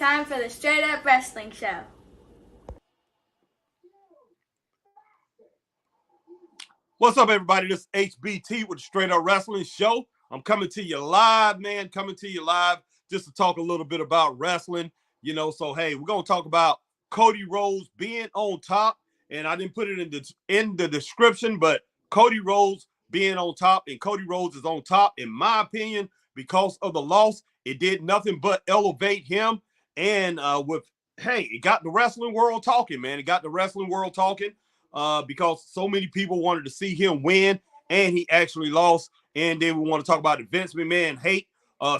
time for the Straight Up Wrestling Show. What's up, everybody? This is HBT with the Straight Up Wrestling Show. I'm coming to you live, man. Coming to you live just to talk a little bit about wrestling. So hey, we're gonna talk about Cody Rhodes being on top, and I didn't put it in the description, but Cody Rhodes being on top, and Cody Rhodes is on top, in my opinion, because of the loss. It did nothing but elevate him, and it got the wrestling world talking, man. It got the wrestling world talking. Because so many people wanted to see him win, and he actually lost. And then we want to talk about the Vince McMahon hate.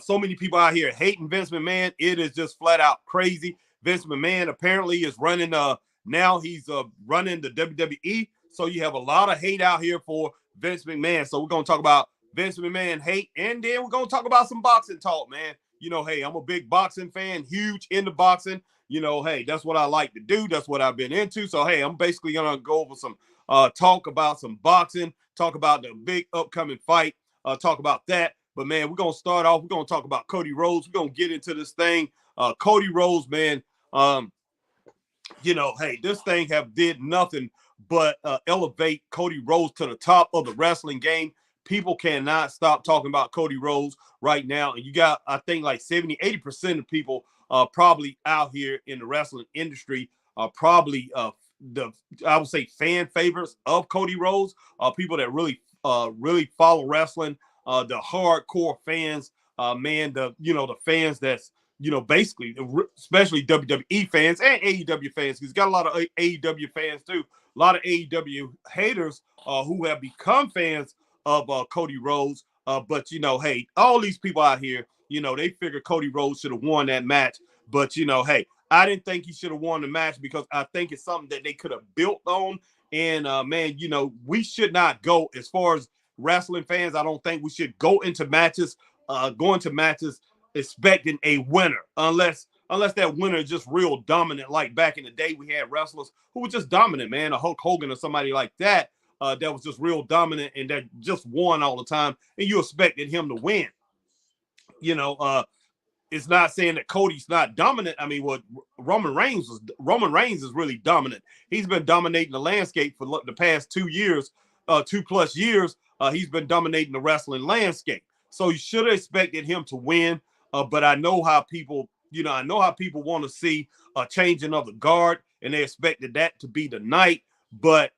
So many people out here hating Vince McMahon. It is just flat out crazy. Vince McMahon apparently is running. Now he's running the WWE. So you have a lot of hate out here for Vince McMahon. So we're gonna talk about Vince McMahon hate, and then we're gonna talk about some boxing talk, man. Hey, I'm a big boxing fan, huge into boxing. Hey, that's what I like to do. That's what I've been into. So, hey, I'm basically going to go over some talk about some boxing, talk about the big upcoming fight, talk about that. But, man, we're going to start off. We're going to talk about Cody Rhodes. We're going to get into this thing. Cody Rhodes, man, hey, this thing did nothing but elevate Cody Rhodes to the top of the wrestling game. People cannot stop talking about Cody Rhodes right now. And you got, I think, like 70, 80% of people probably out here in the wrestling industry are probably I would say fan favorites of Cody Rhodes, people that really follow wrestling, the hardcore fans, the fans that's, basically, especially WWE fans and AEW fans, because he's got a lot of AEW fans too, a lot of AEW haters who have become fans of Cody Rhodes. But, hey, all these people out here, they figure Cody Rhodes should have won that match. But, hey, I didn't think he should have won the match because I think it's something that they could have built on. And, man, we should not go, as far as wrestling fans, I don't think we should go into matches, expecting a winner, unless that winner is just real dominant. Like back in the day, we had wrestlers who were just dominant, man, a Hulk Hogan or somebody like that. That was just real dominant and that just won all the time, and you expected him to win. It's not saying that Cody's not dominant. I mean, what Roman Reigns is really dominant. He's been dominating the landscape for the past 2 years, 2+ years. He's been dominating the wrestling landscape. So you should have expected him to win. But I know how people, want to see a changing of the guard, and they expected that to be the night. But,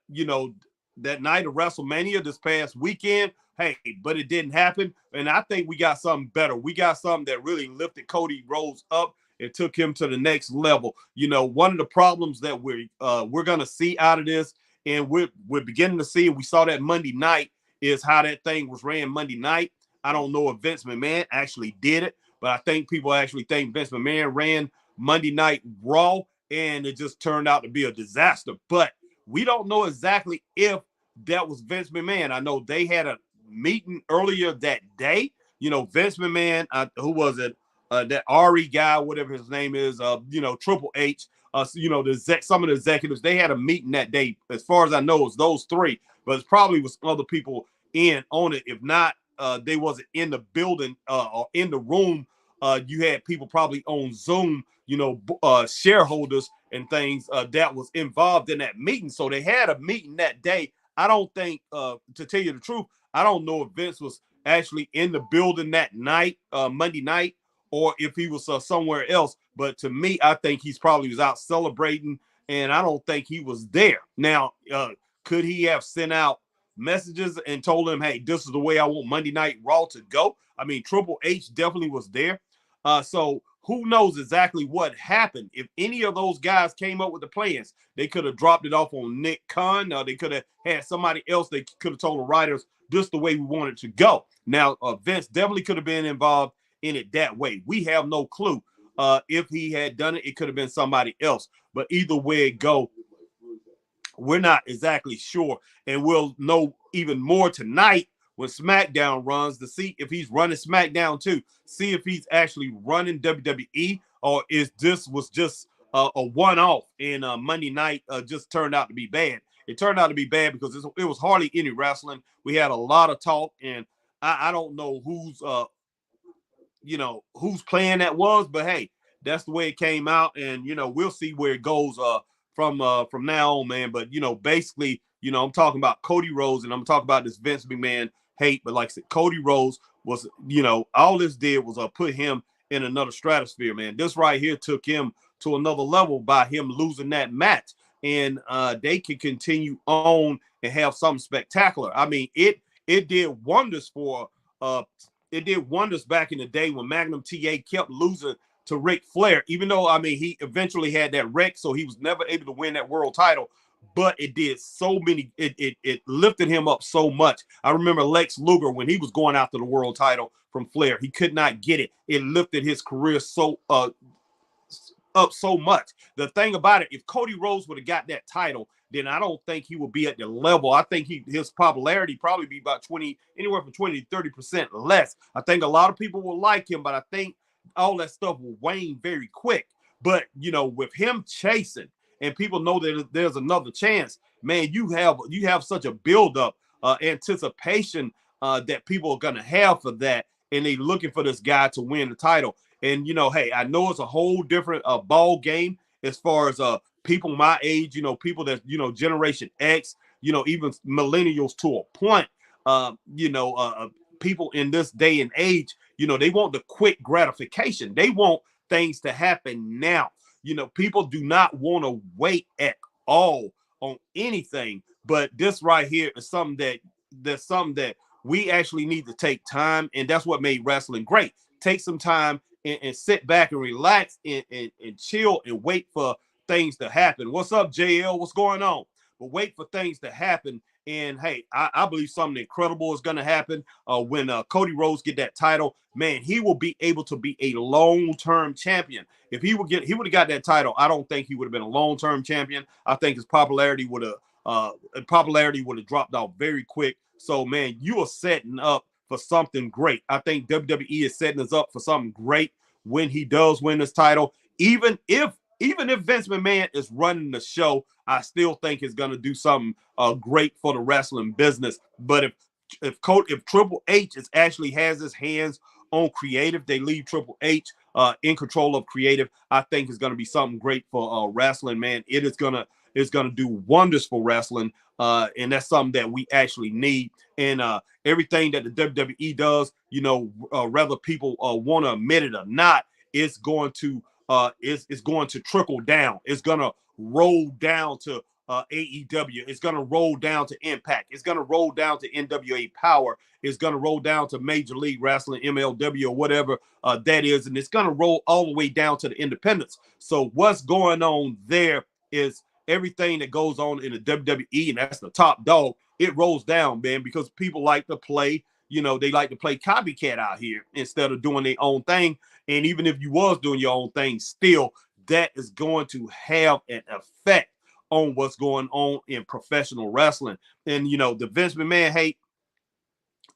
that night of WrestleMania this past weekend, hey, but it didn't happen. And I think we got something better. We got something that really lifted Cody Rhodes up and took him to the next level. One of the problems that we're going to see out of this, and we're beginning to see, and we saw that Monday night, is how that thing was ran Monday night. I don't know if Vince McMahon actually did it, but I think people actually think Vince McMahon ran Monday Night Raw, and it just turned out to be a disaster. But we don't know exactly if that was Vince McMahon. I know they had a meeting earlier that day. Vince McMahon, who was it? That Ari guy, whatever his name is, Triple H, some of the executives, they had a meeting that day. As far as I know, it's those three, but it probably was other people in on it. If not, they wasn't in the building or in the room. You had people probably on Zoom, shareholders and things that was involved in that meeting. So they had a meeting that day. I don't think, to tell you the truth, I don't know if Vince was actually in the building that night, Monday night, or if he was somewhere else. But to me, I think he's probably was out celebrating, and I don't think he was there. Now, could he have sent out messages and told him, hey, this is the way I want Monday Night Raw to go? I mean, Triple H definitely was there. So who knows exactly what happened? If any of those guys came up with the plans, they could have dropped it off on Nick Khan. They could have had somebody else. They could have told the writers, this is the way we want it to go. Now, Vince definitely could have been involved in it that way. We have no clue. If he had done it, it could have been somebody else. But either way it go, we're not exactly sure. And we'll know even more tonight when SmackDown runs, to see if he's running SmackDown too. See if he's actually running WWE, or is this was just a one-off, and Monday night just turned out to be bad. It turned out to be bad because it was hardly any wrestling. We had a lot of talk, and I don't know whose plan that was, but hey, that's the way it came out, and we'll see where it goes from now on, man. But basically, I'm talking about Cody Rhodes, and I'm talking about this Vince McMahon hate. But like I said, Cody Rhodes was, all this did was put him in another stratosphere, man. This right here took him to another level by him losing that match, and they can continue on and have something spectacular. I mean, it did wonders for it did wonders back in the day when Magnum TA kept losing to Ric Flair, even though, I mean, he eventually had that wreck, so he was never able to win that world title. But it did so many, it lifted him up so much. I remember Lex Luger, when he was going after the world title from Flair, he could not get it. It lifted his career so up so much. The thing about it, if Cody Rhodes would have got that title, then I don't think he would be at the level. I think his popularity probably be about anywhere from 20 to 30% less. I think a lot of people will like him, but I think all that stuff will wane very quick. But with him chasing and people know that there's another chance, man, you have such a buildup, anticipation that people are gonna have for that, and they looking for this guy to win the title. And hey, I know it's a whole different ball game as far as people my age, people that Generation X, even millennials to a point. People in this day and age, they want the quick gratification. They want things to happen now. People do not want to wait at all on anything. But this right here is something that we actually need to take time, and that's what made wrestling great. Take some time and sit back and relax and chill and wait for things to happen. What's up, JL? What's going on? But wait for things to happen. And hey, I believe something incredible is going to happen when Cody Rhodes get that title. Man, he will be able to be a long-term champion. If he would have got that title, I don't think he would have been a long-term champion. I think his popularity would have dropped off very quick. So man, you are setting up for something great. I think WWE is setting us up for something great when he does win this title. Even if Vince McMahon is running the show, I still think it's going to do something great for the wrestling business. But if Triple H actually has his hands on creative, they leave Triple H in control of creative, I think it's going to be something great for wrestling, man. It's going to do wonders for wrestling, and that's something that we actually need. And everything that the WWE does, whether people want to admit it or not, it's going to trickle down. It's going to roll down to AEW. It's going to roll down to Impact. It's going to roll down to NWA Power. It's going to roll down to Major League Wrestling, MLW, or whatever that is. And it's going to roll all the way down to the independents. So what's going on there is everything that goes on in the WWE, and that's the top dog. It rolls down, man, because people like to play, they like to play copycat out here instead of doing their own thing. And even if you was doing your own thing, still, that is going to have an effect on what's going on in professional wrestling. And, the Vince McMahon hate,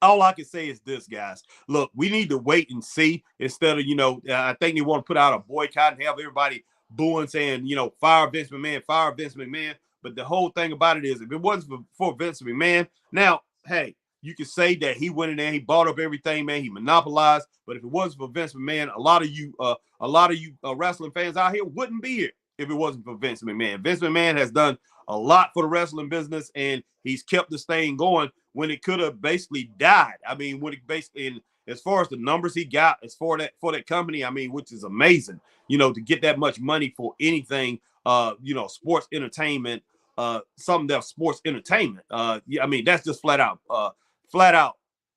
all I can say is this, guys. Look, we need to wait and see instead of, I think they want to put out a boycott and have everybody booing, saying, fire Vince McMahon, fire Vince McMahon. But the whole thing about it is, if it wasn't for Vince McMahon, now, hey, you could say that he went in there, he bought up everything, man, he monopolized. But if it wasn't for Vince McMahon, a lot of you wrestling fans out here wouldn't be here if it wasn't for Vince McMahon. Vince McMahon has done a lot for the wrestling business, and he's kept this thing going when it could have basically died. I mean, when it basically, as far as the numbers he got, as for that company, I mean, which is amazing, to get that much money for anything, sports entertainment, something that's sports entertainment. Yeah, I mean, that's just flat out.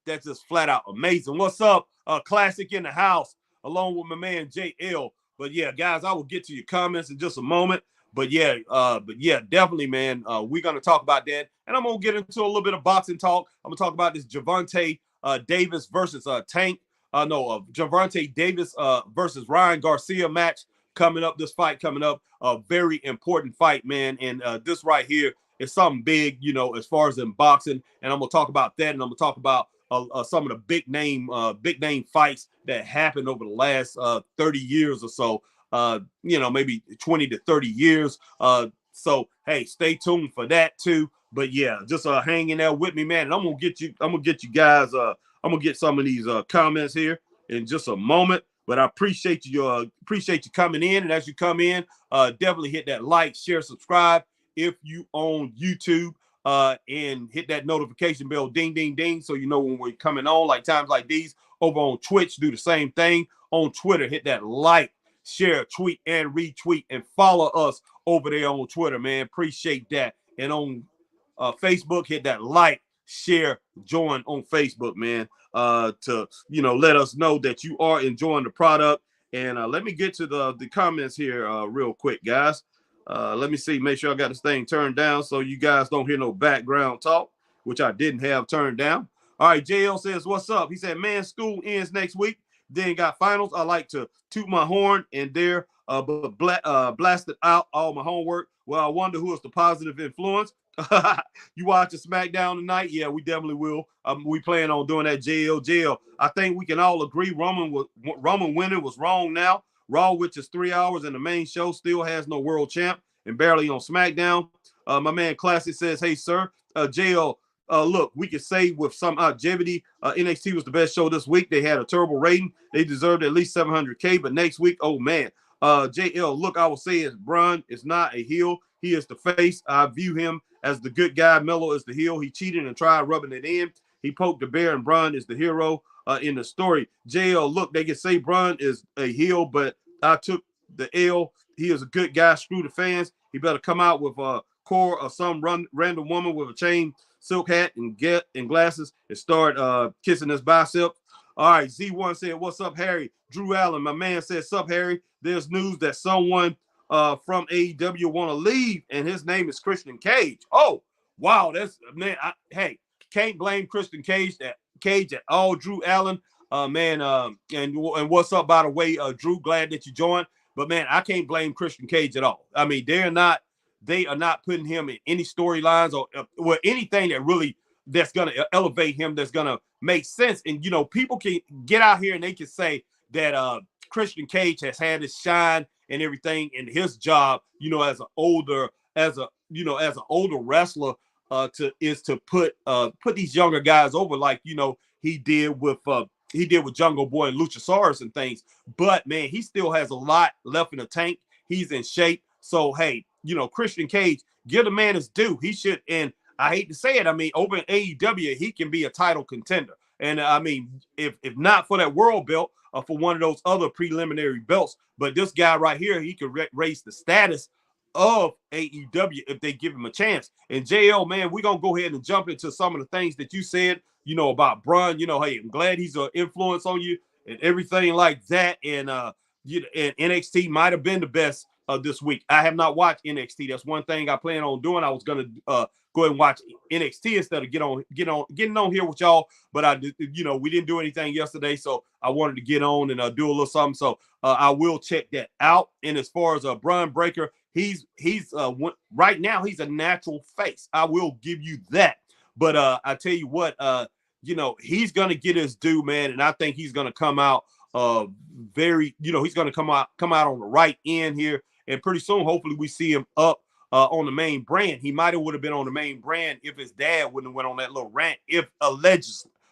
That's just flat out amazing. What's up? Classic in the house, along with my man JL. But yeah, guys, I will get to your comments in just a moment. But yeah, definitely, man. We're gonna talk about that, and I'm gonna get into a little bit of boxing talk. I'm gonna talk about this Gervonta Davis versus Gervonta Davis versus Ryan Garcia match coming up. This fight coming up, a very important fight, man. And this right here is something big, as far as in boxing. And I'm gonna talk about that, and I'm gonna talk about some of the big name fights that happened over the last 30 years or so. Maybe 20 to 30 years. So hey, stay tuned for that too. But yeah, just hang in there with me, man. And I'm gonna get you guys. I'm gonna get some of these comments here in just a moment. But I appreciate you coming in. And as you come in, definitely hit that like, share, subscribe if you own YouTube. And hit that notification bell, ding, ding, ding, so you know when we're coming on, like times like these. Over on Twitch, do the same thing. On Twitter, hit that like, share, tweet, and retweet, and follow us over there on Twitter, man. Appreciate that. And on Facebook, hit that like, share, join on Facebook, man, to, let us know that you are enjoying the product. And let me get to the comments here real quick, guys. Let me see, make sure I got this thing turned down so you guys don't hear no background talk, which I didn't have turned down. All right, JL says, what's up? He said, man, school ends next week. Then got finals. I like to toot my horn and dare but blasted out all my homework. Well, I wonder who is the positive influence. You watching SmackDown tonight? Yeah, we definitely will. We plan on doing that. JL. I think we can all agree Roman winning was wrong now. Raw, which is 3 hours, and the main show still has no world champ and barely on SmackDown. My man Classic says, hey, sir, JL, look, we could say with some longevity, NXT was the best show this week. They had a terrible rating. They deserved at least 700K, but next week, oh, man. JL, look, I will say is Braun is not a heel. He is the face. I view him as the good guy. Melo is the heel. He cheated and tried rubbing it in. He poked the bear, and Braun is the hero in the story. JL, look, they can say Braun is a heel, but I took the L. He is a good guy. Screw the fans. He better come out with a core or some random woman with a chain silk hat and glasses and start kissing his bicep. All right, Z1 said, what's up, Harry? Drew Allen, my man, said, sup, Harry? There's news that someone from AEW want to leave, and his name is Christian Cage. Oh, wow, that's, man, hey, can't blame Christian Cage at all. Drew Allen, man, and what's up, by the way, Drew, glad that you joined. But, man, I can't blame Christian Cage at all. I mean, they are not putting him in any storylines or anything that's going to elevate him, that's going to make sense. And, people can get out here and they can say that Christian Cage has had his shine and everything in his job, as an older wrestler, to put these younger guys over, like, he did with Jungle Boy and Luchasaurus and things. But, man, he still has a lot left in the tank. He's in shape. So, hey, Christian Cage, give the man his due. He should, and I hate to say it, I mean, over in AEW, he can be a title contender. And, I mean, if not for that world belt, for one of those other preliminary belts, but this guy right here, he could raise the status of AEW if they give him a chance. And JL, man, we're going to go ahead and jump into some of the things that you said, about Braun. Hey, I'm glad he's an influence on you and everything like that. And, and NXT might have been the best this week. I have not watched NXT. That's one thing I plan on doing. I was going to go ahead and watch NXT instead of getting on here with y'all. But we didn't do anything yesterday, so I wanted to get on and do a little something. So I will check that out. And as far as Braun Breaker, he's right now he's a natural face. I will give you that. But I tell you what, he's gonna get his due, man, and I think he's gonna come out he's gonna come out on the right end here. And pretty soon, hopefully, we see him up on the main brand. He might have would have been on the main brand if his dad wouldn't have went on that little rant, if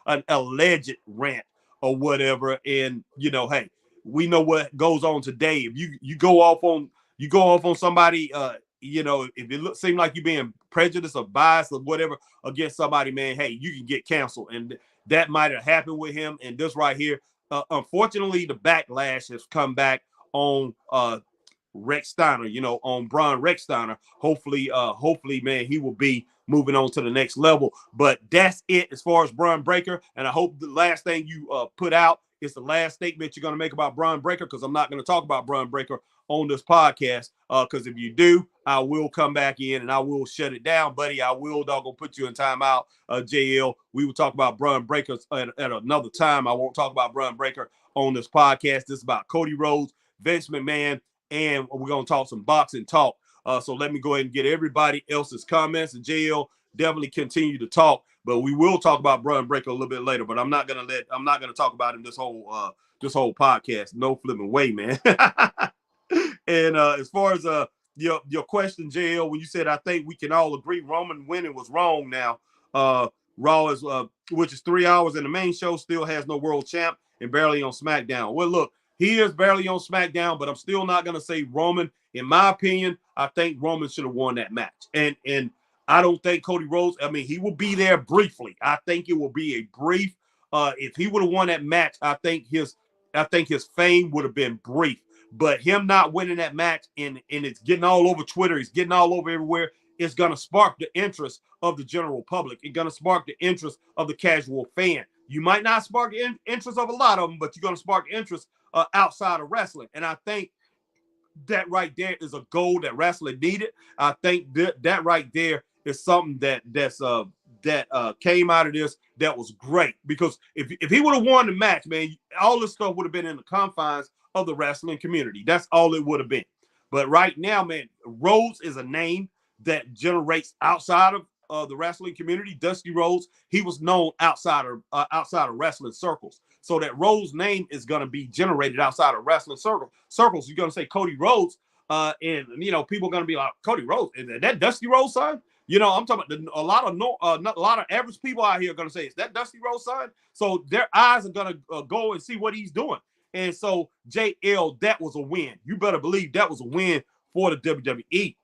an alleged rant or whatever. And hey, we know what goes on today. If you go off on somebody, if it seems like you're being prejudiced or biased or whatever against somebody, man, hey, you can get canceled. And that might have happened with him. And this right here, unfortunately, the backlash has come back on Rex Steiner, on Braun Rex Steiner. Hopefully, man, he will be moving on to the next level. But that's it as far as Braun Breaker. And I hope the last thing you put out is the last statement you're going to make about Braun Breaker, because I'm not going to talk about Braun Breaker on this podcast. Because if you do, I will come back in and I will shut it down, buddy. I will put you in timeout, JL. We will talk about Braun Breaker at another time. I won't talk about Braun Breaker on this podcast. This is about Cody Rhodes, Vince McMahon, and we're going to talk some boxing talk. So let me go ahead and get everybody else's comments, and JL definitely continue to talk, but we will talk about Braun Breaker a little bit later, but I'm not going to talk about him this whole podcast. No flipping way, man. And as far as your question, JL, when you said, I think we can all agree Roman winning was wrong now. Raw is, which is 3 hours, and the main show still has no world champ and barely on SmackDown. Well, look, He is barely on SmackDown, but I'm still not going to say Roman. In my opinion, I think Roman should have won that match. And I don't think Cody Rhodes, I mean, he will be there briefly. I think it will be a brief. If he would have won that match, I think his fame would have been brief. But him not winning that match and it's getting all over Twitter, it's getting all over everywhere, it's going to spark the interest of the general public. It's going to spark the interest of the casual fan. You might not spark the interest of a lot of them, but you're going to spark interest outside of wrestling. And I think that right there is a goal that wrestling needed. I think that right there is something that came out of this that was great. Because if he would have won the match, man, all this stuff would have been in the confines of the wrestling community. That's all it would have been. But right now, man, Rhodes is a name that generates outside of the wrestling community. Dusty Rhodes, he was known outside of wrestling circles. So that Rhodes name is going to be generated outside of wrestling circles. You're going to say Cody Rhodes, and people are going to be like, Cody Rhodes, is that Dusty Rhodes' son? I'm talking about a lot of average people out here are going to say, is that Dusty Rhodes' son? So their eyes are going to go and see what he's doing. And so JL, that was a win. You better believe that was a win for the WWE.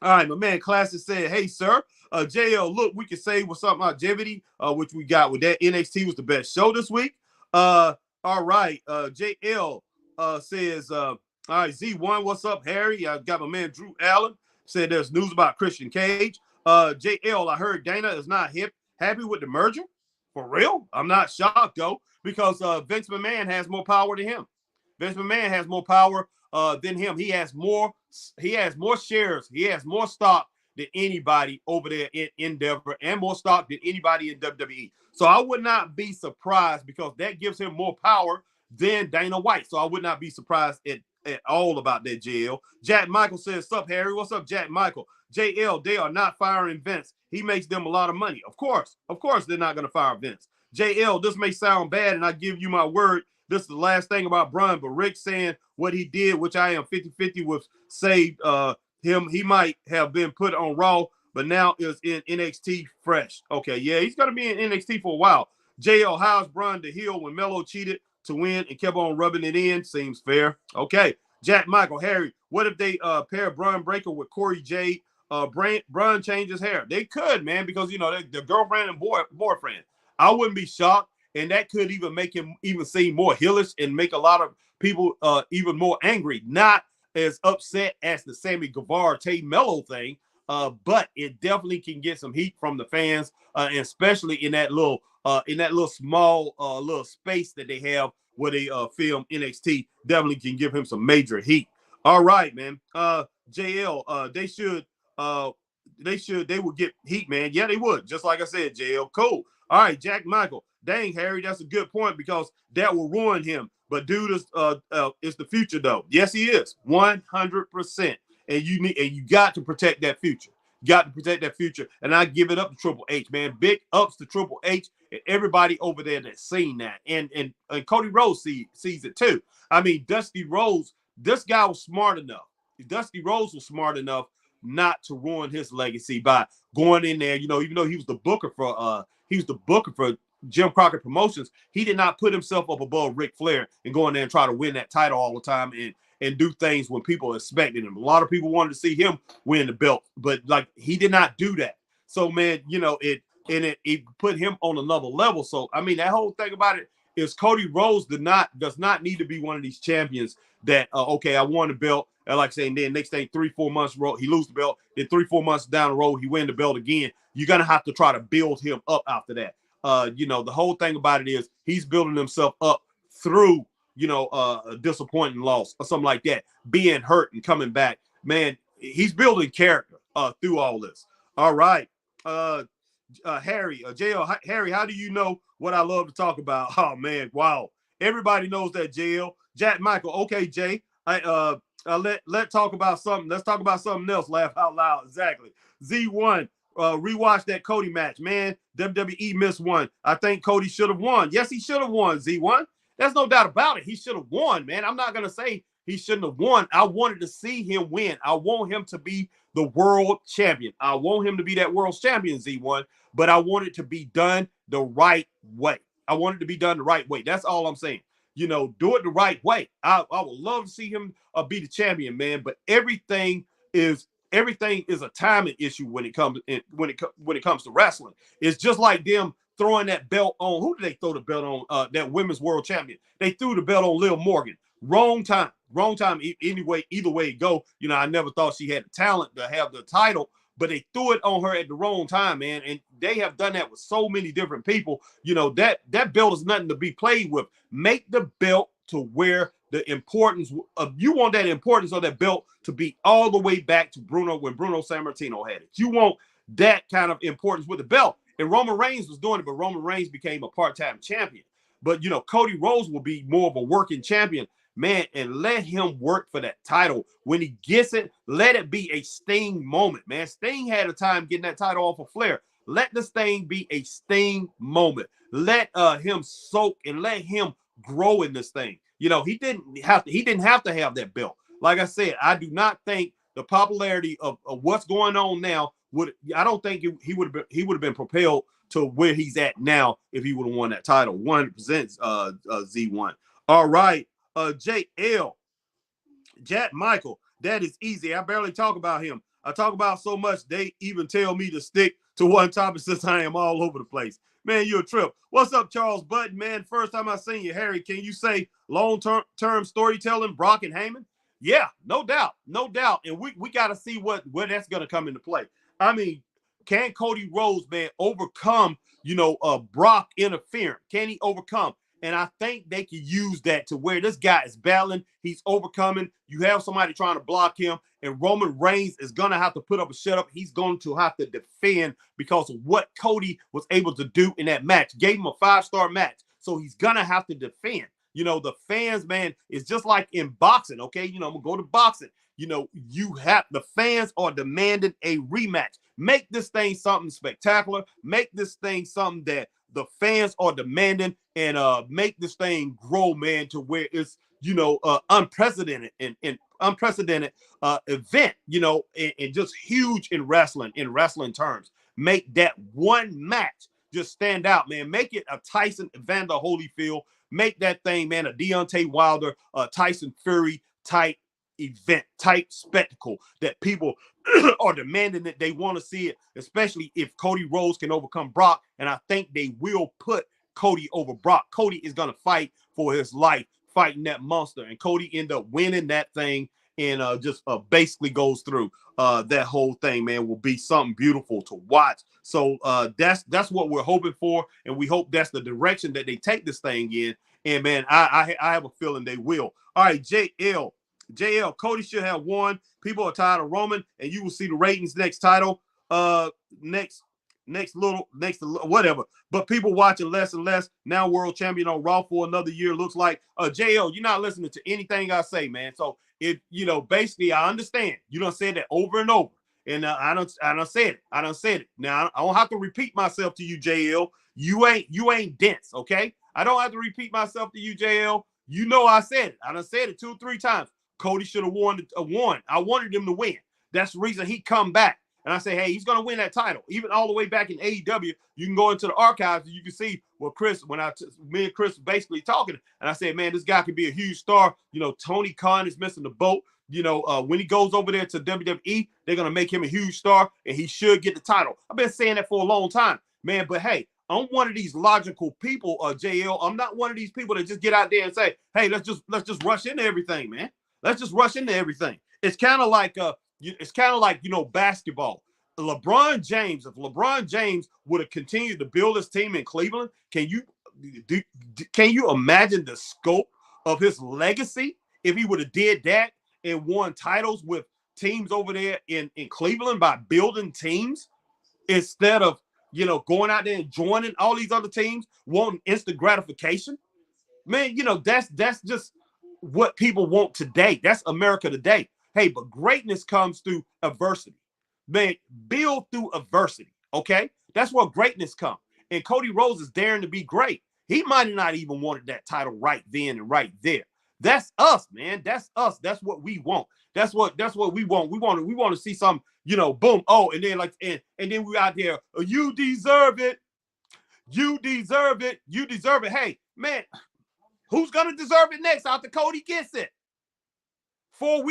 All right, my man Classic said, hey, sir, JL, look, we can say with some longevity, which we got with that. NXT was the best show this week. All right, JL says, all right, Z1, what's up, Harry? I got my man Drew Allen, said there's news about Christian Cage. JL, I heard Dana is not happy with the merger. For real? I'm not shocked, though, because Vince McMahon has more power than him. Vince McMahon has more power than him. He has more shares. He has more stock than anybody over there in Endeavor and more stock than anybody in WWE. So I would not be surprised because that gives him more power than Dana White. So I would not be surprised at all about that, JL. Jack Michael says, sup, Harry? What's up, Jack Michael? JL, they are not firing Vince. He makes them a lot of money. Of course they're not going to fire Vince. JL, this may sound bad, and I give you my word, this is the last thing about Bryan, but Rick saying what he did, which I am 50-50 with, saved him. He might have been put on Raw, but now is in NXT fresh. Okay, yeah, he's going to be in NXT for a while. JL, how's Bryan the heel when Melo cheated to win and kept on rubbing it in? Seems fair. Okay, Jack Michael, Harry, what if they pair Bryan Breaker with Corey Jade? Bryan changes hair. They could, man, because, they're girlfriend and boyfriend. I wouldn't be shocked. And that could even make him even seem more heelish and make a lot of people even more angry. Not as upset as the Sammy Guevara Tay Mello thing, but it definitely can get some heat from the fans, and especially in that little small little space that they have where they film NXT. Definitely can give him some major heat. All right, man. JL, they would get heat, man. Yeah, they would. Just like I said, JL. Cool. All right, Jack Michael. Dang, Harry, that's a good point because that will ruin him. But dude is the future, though. Yes, he is, 100%. And you got to protect that future. Got to protect that future. And I give it up to Triple H, man. Big ups to Triple H and everybody over there that's seen that. And Cody Rhodes sees it too. I mean, Dusty Rhodes, this guy was smart enough. Dusty Rhodes was smart enough not to ruin his legacy by going in there. Even though he was the booker for Jim Crockett Promotions, he did not put himself up above Ric Flair and go in there and try to win that title all the time and do things when people expected him. A lot of people wanted to see him win the belt, but he did not do that. So, man, it put him on another level. So, I mean, that whole thing about it is Cody Rhodes does not need to be one of these champions that, okay, I won the belt. And like saying, then next thing, 3-4 months, he lose the belt. Then 3-4 months down the road, he win the belt again. You're going to have to try to build him up after that. The whole thing about it is he's building himself up through, a disappointing loss or something like that, being hurt and coming back. Man, he's building character through all this. All right. Harry, JL, Harry, how do you know what I love to talk about? Oh, man, wow. Everybody knows that, JL. Jack Michael, okay, Jay. Let's talk about something. Let's talk about something else. Laugh out loud. Exactly. Z1. Rewatch that Cody match, man. WWE missed one. I think Cody should have won. Yes, he should have won, Z1. There's no doubt about it. He should have won, man. I'm not going to say he shouldn't have won. I wanted to see him win. I want him to be the world champion. I want him to be that world champion, Z1, but I want it to be done the right way. I want it to be done the right way. That's all I'm saying. do it the right way. I would love to see him be the champion, man. But everything is a timing issue when it comes to wrestling. It's just like them throwing that belt on. Who did they throw the belt on? That women's world champion. They threw the belt on Liv Morgan. Wrong time. Anyway, either way it go. I never thought she had the talent to have the title, but they threw it on her at the wrong time, man. And they have done that with so many different people. That belt is nothing to be played with. Make the belt to where the importance of you want that importance of that belt to be all the way back to when Bruno Sammartino had it. You want that kind of importance with the belt. And Roman Reigns was doing it, but Roman Reigns became a part-time champion. But Cody Rhodes will be more of a working champion. Man, and let him work for that title. When he gets it, let it be a Sting moment, man. Sting had a time getting that title off of Flair. Let this thing be a Sting moment. Let him soak and let him grow in this thing. He didn't have to have that belt. Like I said, I do not think the popularity of what's going on now I don't think he would have been propelled to where he's at now if he would have won that title. 100% Z1. All right. JL, Jack Michael, that is easy. I barely talk about him. I talk about so much, they even tell me to stick to one topic since I am all over the place. Man, you're a trip. What's up, Charles Button, man? First time I seen you, Harry. Can you say long-term storytelling, Brock and Heyman? Yeah, no doubt. And we got to see where that's going to come into play. I mean, can Cody Rhodes, man, overcome, Brock interference? Can he overcome? And I think they can use that to where this guy is battling. He's overcoming. You have somebody trying to block him. And Roman Reigns is going to have to put up a shut up. He's going to have to defend because of what Cody was able to do in that match. Gave him a 5-star match. So he's going to have to defend. The fans, man, is just like in boxing, okay? I'm going to go to boxing. The fans are demanding a rematch. Make this thing something spectacular. Make this thing something that the fans are demanding, and make this thing grow, man, to where it's unprecedented and unprecedented event, and just huge in wrestling terms. Make that one match just stand out, man. Make it a Tyson Evander Holyfield. Make that thing, man, a Deontay Wilder, Tyson Fury type event, type spectacle that people are demanding that they want to see it, especially if Cody Rhodes can overcome Brock. And I think they will put Cody over Brock. Cody is going to fight for his life, fighting that monster. And Cody end up winning that thing and just basically goes through that whole thing, man. Will be something beautiful to watch. So that's what we're hoping for. And we hope that's the direction that they take this thing in. And, man, I have a feeling they will. All right, JL, Cody should have won. People are tired of Roman, and you will see the ratings next title, next whatever. But people watching less and less. Now world champion on Raw for another year. Looks like JL, you're not listening to anything I say, man. So if basically I understand. You done said that over and over. And I done said it. Now I don't have to repeat myself to you, JL. You ain't dense, okay? I don't have to repeat myself to you, JL. I said it. I done said it 2 or 3 times. Cody should have won. I wanted him to win. That's the reason he come back. And I say, hey, he's going to win that title. Even all the way back in AEW, you can go into the archives and you can see me and Chris basically talking. And I said, man, this guy could be a huge star. Tony Khan is missing the boat. When he goes over there to WWE, they're going to make him a huge star and he should get the title. I've been saying that for a long time, man. But hey, I'm one of these logical people, JL. I'm not one of these people that just get out there and say, hey, let's just rush into everything, man. Let's just rush into everything. It's kind of like basketball. If LeBron James would have continued to build his team in Cleveland, can you imagine the scope of his legacy if he would have did that and won titles with teams over there in Cleveland by building teams instead of going out there and joining all these other teams, wanting instant gratification? Man, that's just what people want today. That's America today. Hey, but greatness comes through adversity. Man, build through adversity, okay? That's where greatness comes. And Cody Rhodes is daring to be great. He might have not even wanted that title right then and right there. That's us, man. That's us. That's what we want. That's what we want. We want to see some, boom. Oh, and then and then we out there. Oh, you deserve it. You deserve it. You deserve it. Hey, man, Who's going to deserve it next after Cody gets it? 4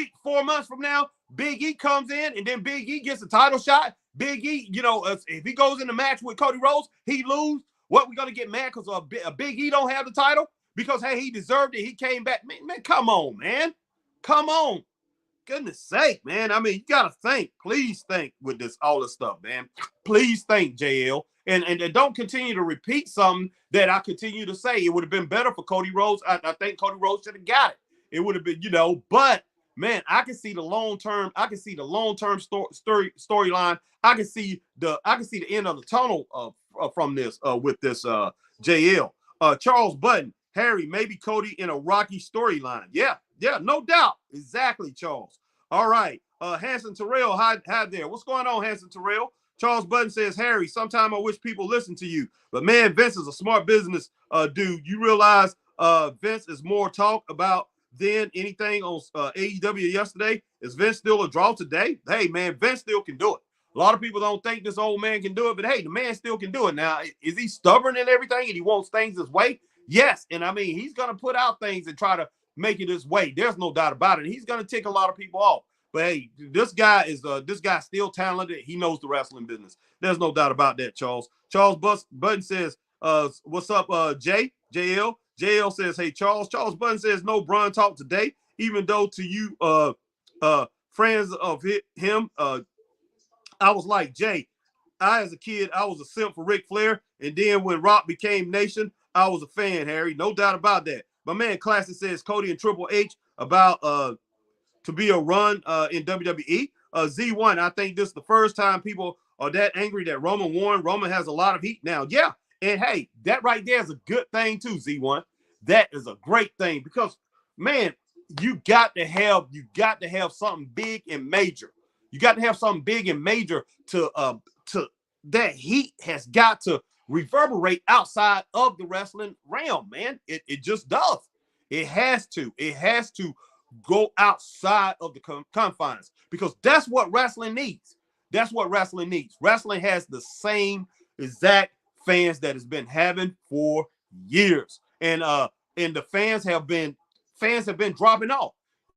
months from now, Big E comes in, and then Big E gets a title shot. Big E, if he goes in the match with Cody Rhodes, he lose. What, we going to get mad because a Big E don't have the title? Because, hey, he deserved it. He came back. Man, come on, man. Come on. Goodness sake, man. I mean, you got to think. Please think with all this stuff, man. Please think, JL. And don't continue to repeat something that I continue to say. It would have been better for Cody Rhodes. I think Cody Rhodes should have got it. It would have been, but man, I can see the long term. I can see the long term storyline. I can see the end of the tunnel from this with this JL. Charles Button, Harry, maybe Cody in a Rocky storyline. Yeah, no doubt. Exactly, Charles. All right. Hanson Terrell, hi there. What's going on, Hanson Terrell? Charles Button says, Harry, sometime I wish people listen to you. But man, Vince is a smart business dude. You realize Vince is more talk about than anything on AEW yesterday. Is Vince still a draw today? Hey, man, Vince still can do it. A lot of people don't think this old man can do it, but hey, the man still can do it. Now, is he stubborn and everything and he wants things his way? Yes. And I mean, he's going to put out things and try to make it his way. There's no doubt about it. He's going to tick a lot of people off. But hey, this guy is still talented. He knows the wrestling business. There's no doubt about that, Charles. Charles Button says, what's up, JL? JL says, hey, Charles. Charles Button says, no Braun talk today, even though to you friends of him, I was like, Jay, as a kid, I was a simp for Ric Flair. And then when Rock became Nation, I was a fan, Harry. No doubt about that. My man Classic says Cody and Triple H about to be a run in WWE. Z1, I think this is the first time people are that angry that Roman won. Roman has a lot of heat now. Yeah. And hey, that right there is a good thing too, Z1. That is a great thing because, man, you got to have something big and major. You got to have something big and major to that heat has got to reverberate outside of the wrestling realm, man. It just does. It has to go outside of the confines because that's what wrestling needs. That's what wrestling needs. Wrestling has the same exact fans that it's been having for years, and the fans have been dropping off.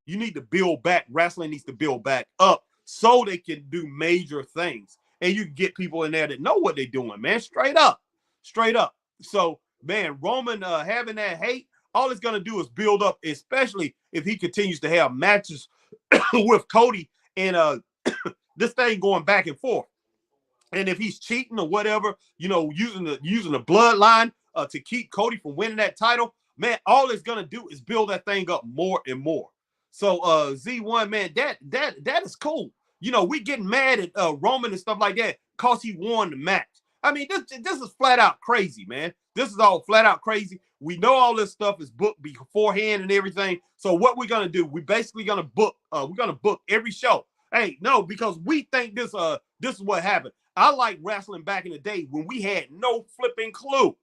You need to build back. Wrestling needs to build back up so they can do major things, and you get people in there that know what they're doing, man. Straight up. So, man, Roman having that hate, all it's gonna do is build up, especially if he continues to have matches with Cody and this thing going back and forth. And if he's cheating or whatever, using the bloodline to keep Cody from winning that title, man, all it's gonna do is build that thing up more and more. So Z1, man, that is cool. We getting mad at Roman and stuff like that because he won the match. I mean, this is flat out crazy, man. This is all flat out crazy. We know all this stuff is booked beforehand and everything. So what we're gonna do? We're basically gonna book. We're gonna book every show. Hey, no, because we think this is what happened. I like wrestling back in the day when we had no flipping clue.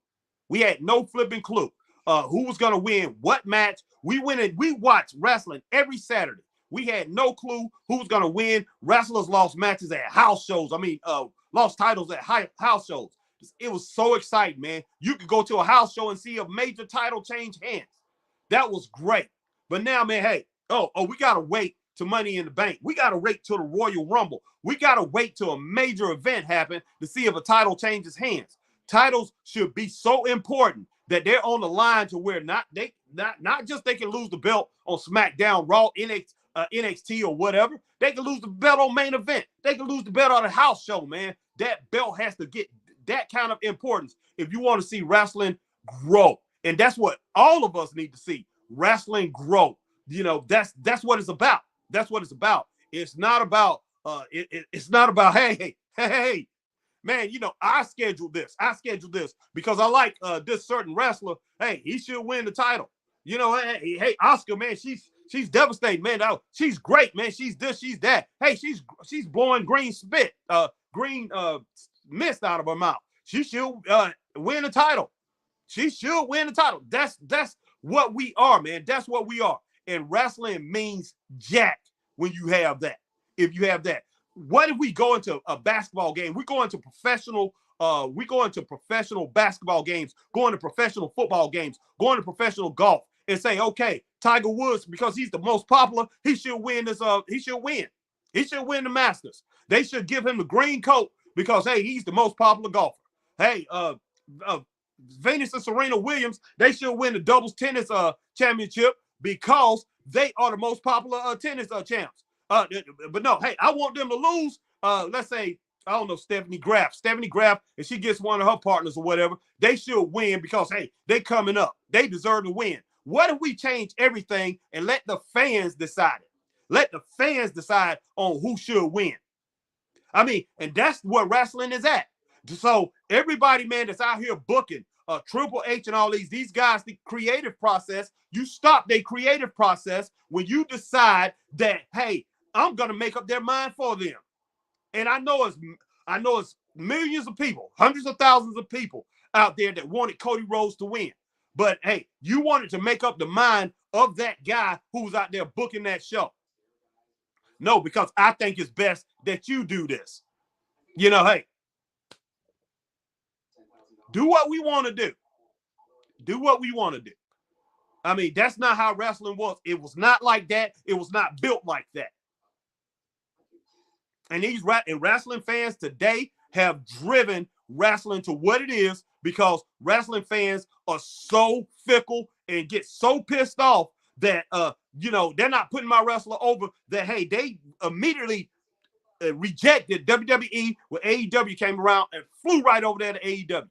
We had no flipping clue who was gonna win what match. We watched wrestling every Saturday. We had no clue who was gonna win. Wrestlers lost matches at house shows. I mean, lost titles at house shows. It was so exciting, man. You could go to a house show and see a major title change hands. That was great. But now, man, hey, we gotta wait to Money in the Bank. We gotta wait till the Royal Rumble. We gotta wait till a major event happen to see if a title changes hands. Titles should be so important that they're on the line to where not just they can lose the belt on SmackDown, Raw, NXT or whatever. They can lose the belt on Main Event. They can lose the belt on a house show, man. That belt has to get that kind of importance if you want to see wrestling grow. And that's what all of us need to see. Wrestling grow. That's what it's about. That's what it's about. It's not about it's not about hey, man, I scheduled this because I like this certain wrestler. Hey, he should win the title. Hey, Oscar, man, she's devastating, man. She's great, man. She's this, she's that. Hey, she's blowing green mist out of her mouth. She should win the title. She should win the title. That's what we are, man. That's what we are. And wrestling means jack when you have that. If you have that. What if we go into a basketball game? We go into professional We go into professional basketball games, going to professional football games, going to professional golf, and say, okay, Tiger Woods, because he's the most popular, he should win this. He should win. He should win the Masters. They should give him the green coat because, hey, he's the most popular golfer. Hey, Venus and Serena Williams, they should win the doubles tennis championship because they are the most popular tennis champs. But no, hey, I want them to lose. Let's say, I don't know, Stephanie Graf, if she gets one of her partners or whatever, they should win because, hey, they coming up. They deserve to win. What if we change everything and let the fans decide it? Let the fans decide on who should win. I mean, and that's what wrestling is at. So everybody, man, that's out here booking Triple H and all these guys, the creative process, you stop their creative process when you decide that, hey, I'm going to make up their mind for them. And I know it's millions of people, hundreds of thousands of people out there that wanted Cody Rhodes to win. But, hey, you wanted to make up the mind of that guy who's out there booking that show. No, because I think it's best that you do this. You know, hey, do what we want to do. Do what we want to do. I mean, that's not how wrestling was. It was not like that. It was not built like that. And these wrestling fans today have driven wrestling to what it is because wrestling fans are so fickle and get so pissed off that, they're not putting my wrestler over that, hey, they immediately rejected WWE when AEW came around and flew right over there to AEW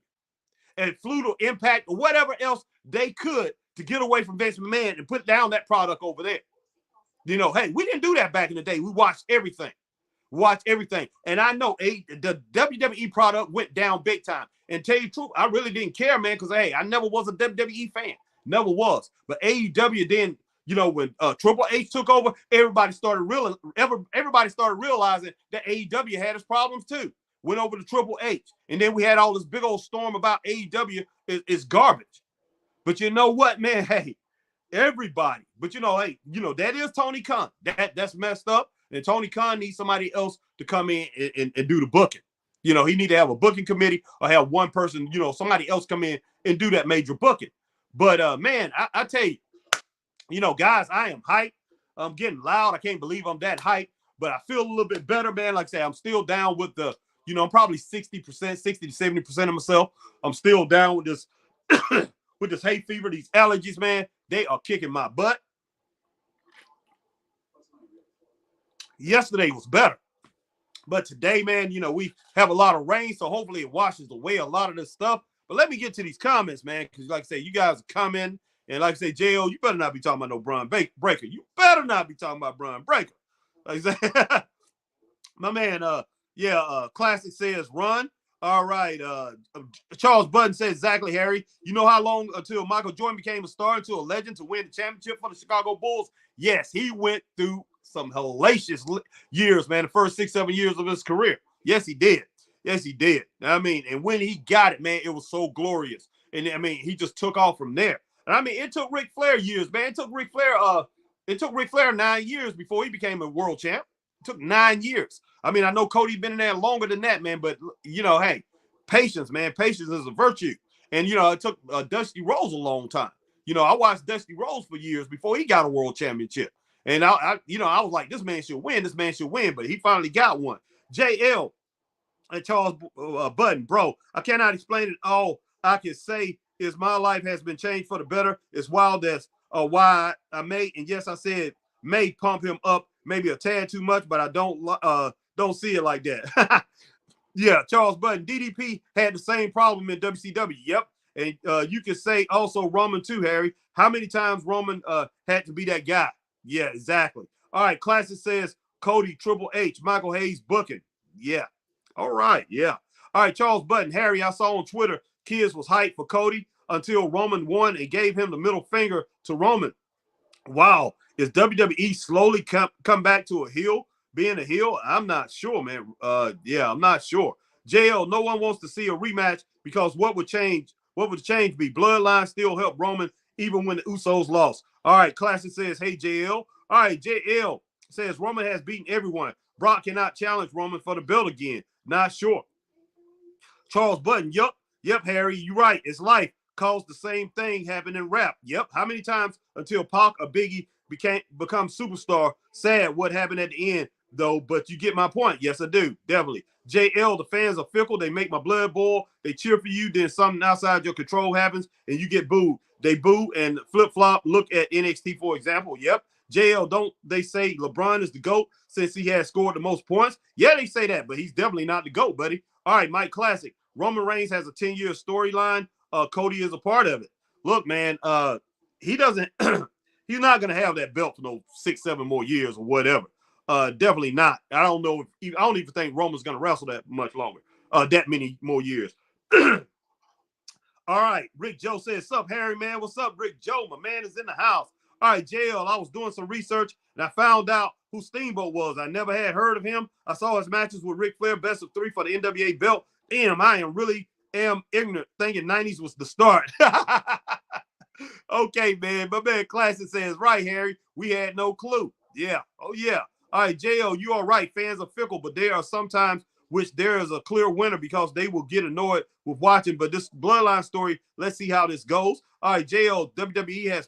and flew to Impact or whatever else they could to get away from Vince McMahon and put down that product over there. You know, hey, we didn't do that back in the day. We watched everything. And I know the WWE product went down big time. And tell you the truth, I really didn't care, man, because, hey, I never was a WWE fan. Never was. But AEW then, when Triple H took over, everybody started realizing that AEW had its problems too. Went over to Triple H. And then we had all this big old storm about AEW is garbage. But you know what, man? Hey, everybody. But, hey, that is Tony Khan. That's messed up. And Tony Khan needs somebody else to come in and do the booking. He need to have a booking committee or have one person, somebody else come in and do that major booking. But, man, I tell you, guys, I am hyped. I'm getting loud. I can't believe I'm that hyped. But I feel a little bit better, man. Like I say, I'm still down with I'm probably 60% to 70% of myself. I'm still down with this, with this hay fever, these allergies, man. They are kicking my butt. Yesterday was better. But today, man, we have a lot of rain, so hopefully it washes away a lot of this stuff. But let me get to these comments, man, because like I say, you guys are commenting. And like I say, J.O., you better not be talking about no Braun Breaker. You better not be talking about Braun Breaker. Like I say, my man, Classic says run. All right. Charles Button says, exactly, Harry. You know how long until Michael Jordan became a star, until a legend to win the championship for the Chicago Bulls? Yes, he went through some hellacious years, man, the first 6-7 years of his career. Yes, he did. I mean, and when he got it, man, it was so glorious. And I mean, he just took off from there. And I mean, it took Ric Flair years, man. It took Ric Flair 9 years before he became a world champ. It took 9 years. I mean, I know Cody been in there longer than that, man, but hey, patience, man. Patience is a virtue. And it took Dusty Rhodes a long time. I watched Dusty Rhodes for years before he got a world championship. And I was like, this man should win, but he finally got one. JL and Charles Button, bro, I cannot explain it all. I can say is my life has been changed for the better. It's wild that's why I may, and yes, I said may pump him up maybe a tad too much, but I don't see it like that. Yeah, Charles Button, DDP had the same problem in WCW. Yep. And you can say also Roman too, Harry. How many times Roman had to be that guy? Yeah, exactly. All right, Classic says Cody, Triple H, Michael Hayes booking. Yeah. All right, yeah. All right, Charles Button, Harry, I saw on Twitter, kids was hyped for Cody until Roman won and gave him the middle finger to Roman. Wow. Is WWE slowly come back to a heel, being a heel? I'm not sure, man. I'm not sure. JL, no one wants to see a rematch because what would change? What would the change be? Bloodline still help Roman even when the Usos lost. All right, Classic says, hey, JL. All right, JL says Roman has beaten everyone. Brock cannot challenge Roman for the belt again. Not sure. Charles Button. Yep, Harry, you're right. It's life. Caused the same thing happen in rap. Yep. How many times until Pac or Biggie become superstar? Sad what happened at the end, though, but you get my point. Yes, I do. Definitely. JL, the fans are fickle. They make my blood boil. They cheer for you. Then something outside your control happens and you get booed. They boo and flip-flop. Look at NXT, for example. Yep. JL, don't they say LeBron is the GOAT since he has scored the most points? Yeah, they say that, but he's definitely not the GOAT, buddy. All right, Mike Classic. Roman Reigns has a 10-year storyline. Cody is a part of it. Look, man, he doesn't he's not gonna have that belt for no 6-7 more years or whatever. Definitely not. I don't even think Roman's gonna wrestle that much longer. That many more years. All right, Rick Joe says, "Sup, Harry, man? What's up, Rick Joe? My man is in the house." All right, JL, I was doing some research and I found out who Steamboat was. I never had heard of him. I saw his matches with Ric Flair, best of 3 for the NWA belt. Damn, I am ignorant, thinking 90s was the start. Okay, man. My man Classic says, right, Harry, we had no clue. Yeah. Oh, yeah. All right, JL, you are right. Fans are fickle, but there are sometimes which there is a clear winner because they will get annoyed with watching. But this bloodline story, let's see how this goes. All right, JL, WWE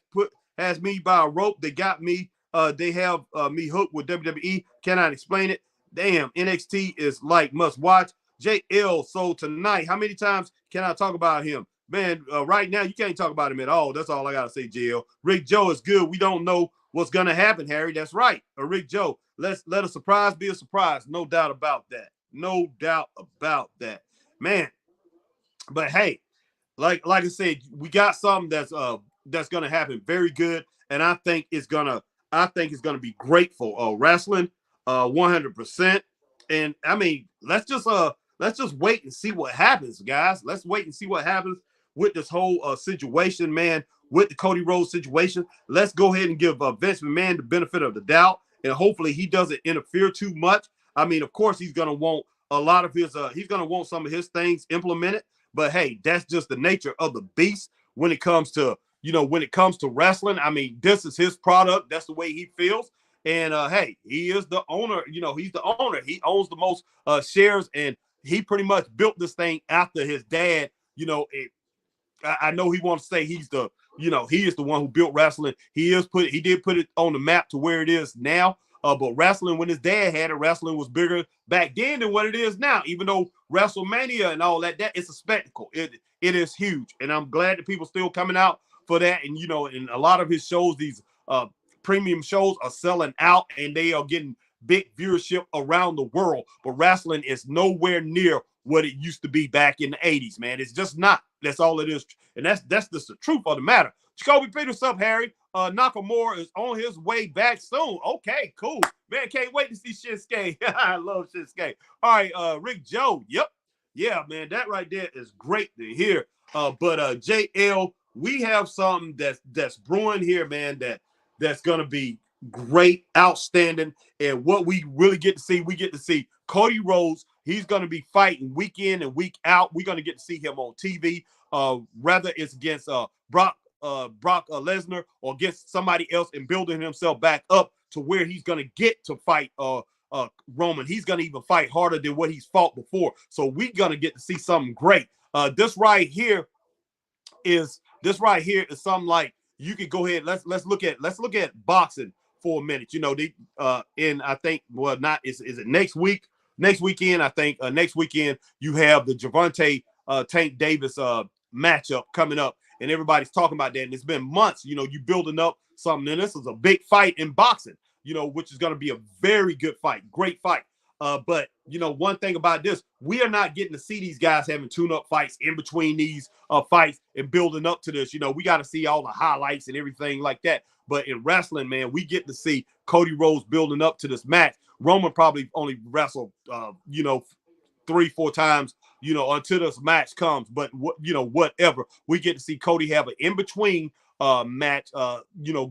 has me by a rope. They got me. They have me hooked with WWE. Cannot explain it. Damn, NXT is like must watch. JL, so tonight, how many times can I talk about him? Man, right now, you can't talk about him at all. That's all I got to say, JL. Rick Joe is good. We don't know what's going to happen, Harry. That's right. Rick Joe, let a surprise be a surprise. No doubt about that. No doubt about that. Man, but hey, like I said, we got something that's going to happen very good, and I think it's going to be great for wrestling 100%. And I mean, let's just wait and see what happens, guys. Let's wait and see what happens with this whole situation, man, with the Cody Rhodes situation. Let's go ahead and give Vince McMahon the benefit of the doubt, and hopefully he doesn't interfere too much. I mean, of course, he's going to want a lot of his he's going to want some of his things implemented, but hey, that's just the nature of the beast when it comes to, wrestling. I mean, this is his product. That's the way he feels. And hey, he is the owner. He's the owner. He owns the most shares, and he pretty much built this thing after his dad. I know he wants to say he is the one who built wrestling. He did put it on the map to where it is now. But wrestling, when his dad had it, wrestling was bigger back then than what it is now. Even though WrestleMania and all that it's a spectacle. It is huge, and I'm glad that people still coming out for that. And in a lot of his shows, these premium shows are selling out, and they are getting big viewership around the world. But wrestling is nowhere near what it used to be back in the 80s, man. It's just not. That's all it is. And that's just the truth of the matter. Jacoby Peters, up, Harry? Nakamura is on his way back soon. Okay, cool. Man, can't wait to see Shinsuke. I love Shinsuke. All right, Rick Joe. Yep. Yeah, man, that right there is great to hear. But JL, we have something that's brewing here, man, that's going to be great, outstanding. And what we really get to see Cody Rhodes. He's going to be fighting week in and week out. We're going to get to see him on TV, whether it's against Brock Lesnar or against somebody else, and building himself back up to where he's going to get to fight Roman. He's going to even fight harder than what he's fought before. So we're going to get to see something great. This right here is something like, you could go ahead. Let's look at boxing for a minute. In I think is it next week? Next weekend, I think next weekend you have the Gervonta Tank Davis matchup coming up, and everybody's talking about that. And it's been months. You building up something, and this is a big fight in boxing. Which is going to be a very good fight, great fight. But one thing about this, we are not getting to see these guys having tune-up fights in between these fights and building up to this. We got to see all the highlights and everything like that. But in wrestling, man, we get to see Cody Rhodes building up to this match. Roman probably only wrestled, 3-4 times, until this match comes. But whatever, we get to see Cody have an in-between match,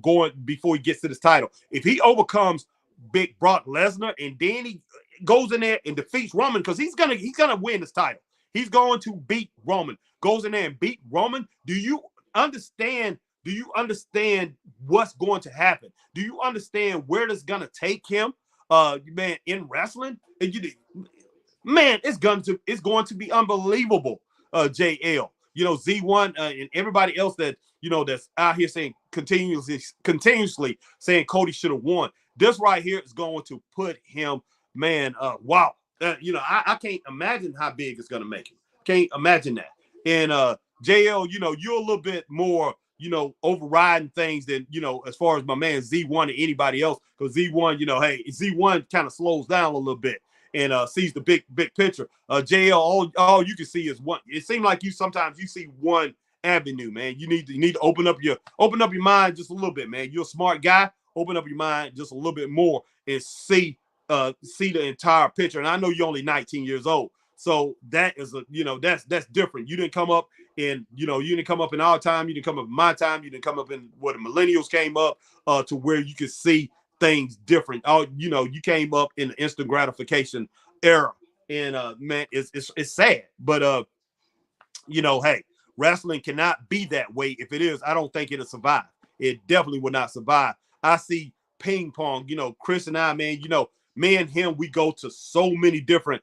going before he gets to this title. If he overcomes Big Brock Lesnar and then he goes in there and defeats Roman, because he's gonna win this title. He's going to beat Roman. Goes in there and beat Roman. Do you understand what's going to happen? Do you understand where this gonna take him, man, in wrestling? And man, it's going to be unbelievable. JL, Z1 and everybody else that that's out here saying continuously saying Cody should have won. This right here is going to put him, man. Wow. I can't imagine how big it's going to make him. Can't imagine that. And JL, you're a little bit more, overriding things than, as far as my man Z1 and anybody else. Because Z1, hey, Z1 kind of slows down a little bit and sees the big picture. JL, all you can see is one. It seems like sometimes you see one avenue, man. You need to open up your mind just a little bit, man. You're a smart guy. Open up your mind just a little bit more and see the entire picture. And I know you're only 19 years old, so that is that's different. You didn't come up in you didn't come up in our time. You didn't come up in my time. You didn't come up in where the millennials came up to where you could see things different. You came up in the instant gratification era, and man, it's sad, but hey, wrestling cannot be that way. If it is, I don't think it'll survive. It definitely will not survive. I see ping pong, Chris and I, man, me and him, we work with so many different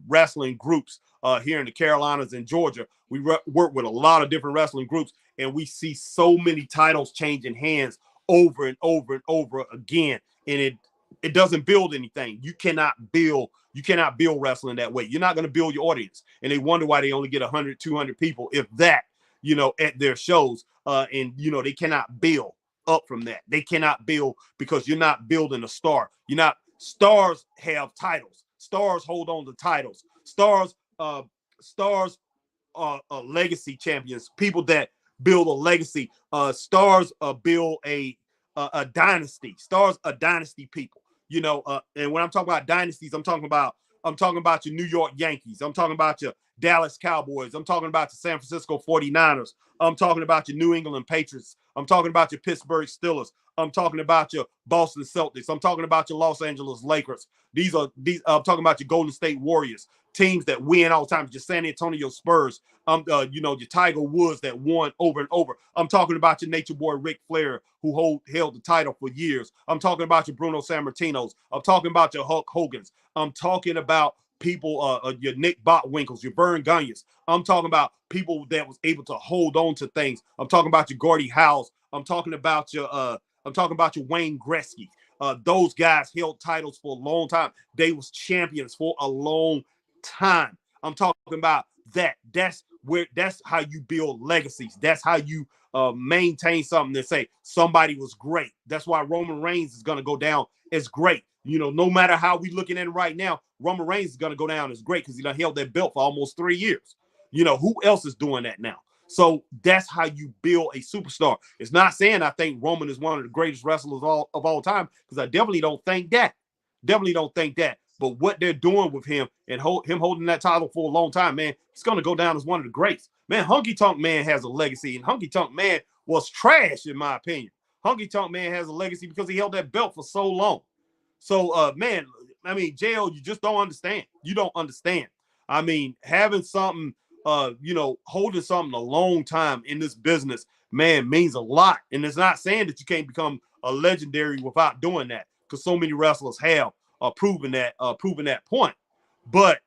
wrestling groups here in the Carolinas and Georgia. We work with a lot of different wrestling groups, and we see so many titles changing hands over and over and over again. And it doesn't build anything. You cannot build wrestling that way. You're not going to build your audience. And they wonder why they only get 100, 200 people, if that, at their shows. And they cannot build up from that. They cannot build because you're not building a star. Stars have titles. Stars hold on to titles. Stars are legacy champions, people that build a legacy. Stars build a dynasty. Stars are dynasty people. And when I'm talking about dynasties, I'm talking about your New York Yankees. I'm talking about your Dallas Cowboys. I'm talking about the San Francisco 49ers. I'm talking about your New England Patriots. I'm talking about your Pittsburgh Steelers. I'm talking about your Boston Celtics. I'm talking about your Los Angeles Lakers. I'm talking about your Golden State Warriors, teams that win all the time. Your San Antonio Spurs. Your Tiger Woods that won over and over. I'm talking about your Nature Boy Ric Flair, who held the title for years. I'm talking about your Bruno Sammartinos. I'm talking about your Hulk Hogan's. I'm talking about people, your Nick Botwinkles, your Vern Gagnes. I'm talking about people that was able to hold on to things. I'm talking about your Gordie Howes. I'm talking about your Wayne Gretzky. Those guys held titles for a long time. They was champions for a long time. I'm talking about that. That's how you build legacies. That's how you maintain something and say somebody was great. That's why Roman Reigns is going to go down as great. No matter how we looking at it right now, Roman Reigns is going to go down as great because he done held that belt for almost 3 years. Who else is doing that now? So that's how you build a superstar. It's not saying I think Roman is one of the greatest wrestlers of all time, because I definitely don't think that. But what they're doing with him and him holding that title for a long time, man, it's going to go down as one of the greats. Man, Honky Tonk Man has a legacy, and Honky Tonk Man was trash, in my opinion. Honky Tonk Man has a legacy because he held that belt for so long. So, man, I mean, JL, you just don't understand. You don't understand. I mean, having something, holding something a long time in this business, man, means a lot. And it's not saying that you can't become a legendary without doing that, because so many wrestlers have proven that point. But,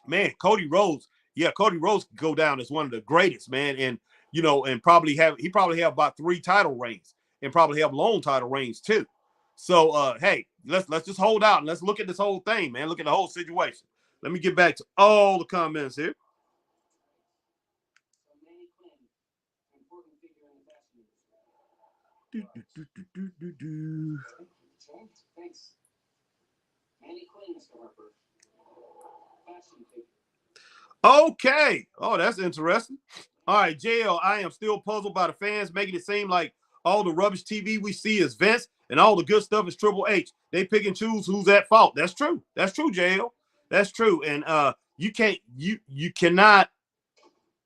man, Cody Rhodes could go down as one of the greatest, man. And, and probably have about 3 title reigns, and probably have long title reigns too. So, hey, let's just hold out and let's look at this whole thing, man. Look at the whole situation. Let me get back to all the comments here. Okay. Oh, that's interesting. All right, JL, I am still puzzled by the fans making it seem like all the rubbish TV we see is Vince and all the good stuff is Triple H. They pick and choose who's at fault. That's true. That's true, JL. That's true. And you cannot,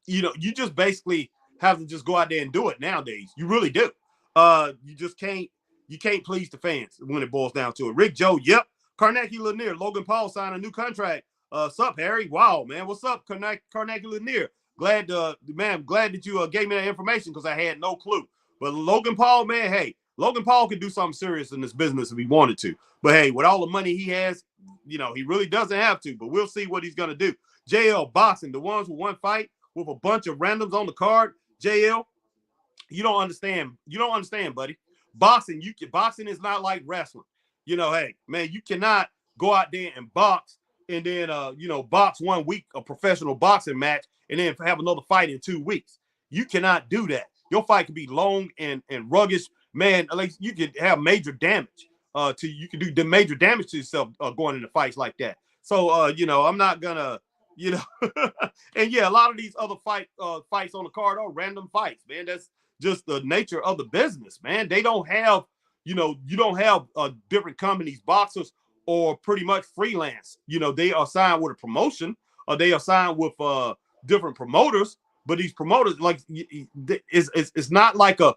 you just basically have to just go out there and do it nowadays. You really do. You can't please the fans when it boils down to it. Rick Joe, yep. Carnegie Lanier, Logan Paul signed a new contract. Sup, Harry? Wow, man. What's up, Carnegie Lanier? Glad that you gave me that information, because I had no clue. But Logan Paul, man, hey, Logan Paul could do something serious in this business if he wanted to. But hey, with all the money he has, he really doesn't have to. But we'll see what he's gonna do. JL boxing, the ones with one fight with a bunch of randoms on the card. JL, you don't understand. You don't understand, buddy. Boxing is not like wrestling. Hey, man, you cannot go out there and box and then box 1 week a professional boxing match and then have another fight in 2 weeks. You cannot do that. Your fight could be long and rugged, man. Like you could have major damage. You can do the major damage to yourself going into fights like that. So I'm not gonna, and yeah, a lot of these other fights on the card are random fights, man. That's just the nature of the business, man. They don't have, you don't have different companies, boxers, or pretty much freelance. They are signed with a promotion, or they are signed with different promoters. But these promoters, like, it's not like a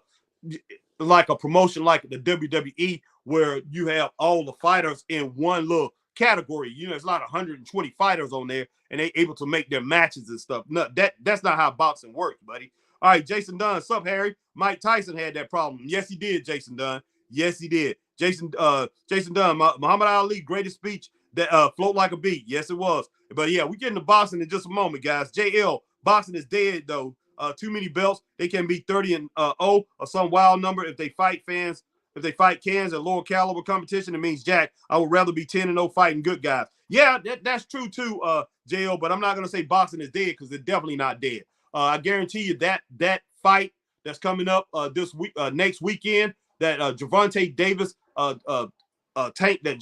promotion like the WWE where you have all the fighters in one little category. It's not 120 fighters on there, and they able to make their matches and stuff. No, that's not how boxing works, buddy. All right, Jason Dunn. Sup, Harry? Mike Tyson had that problem. Yes, he did, Jason Dunn. Yes, he did. Jason Dunn, Muhammad Ali, greatest speech that float like a bee. Yes, it was. But yeah, we get into boxing in just a moment, guys. JL, boxing is dead though. Too many belts. They can be 30-0 or some wild number. If they fight cans at lower caliber competition, it means Jack. I would rather be 10-0 fighting good guys. Yeah, that's true too, JL. But I'm not gonna say boxing is dead because it's definitely not dead. I guarantee you that fight that's coming up this week, next weekend, that Gervonta Davis tank that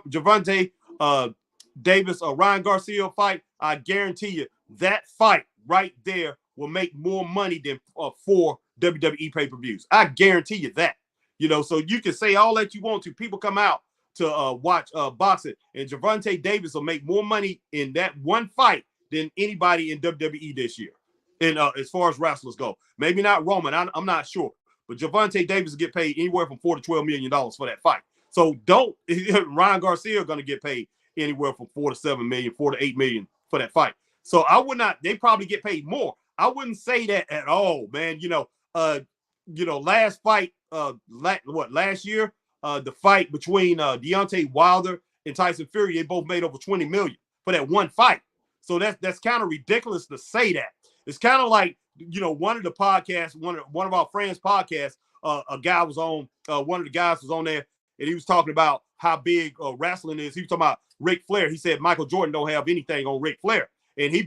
Gervonta Davis Ryan Garcia fight. I guarantee you that fight right there will make more money than 4 WWE pay-per-views. I guarantee you that. So you can say all that you want to. People come out to watch boxing, and Gervonta Davis will make more money in that one fight than anybody in WWE this year. And as far as wrestlers go, maybe not Roman. I'm not sure, but Gervonta Davis will get paid anywhere from $4 to $12 million for that fight. So Ryan Garcia going to get paid anywhere from $4 to $7 million, $4 to $8 million for that fight. So I would not. They probably get paid more. I wouldn't say that at all, man. Last fight, last year, the fight between Deontay Wilder and Tyson Fury, they both made over $20 million for that one fight. So that's kind of ridiculous to say that. It's kind of like, one of the podcasts, one of our friends' podcasts, a guy was on, one of the guys was on there, and he was talking about how big wrestling is. He was talking about Ric Flair. He said Michael Jordan don't have anything on Ric Flair. And he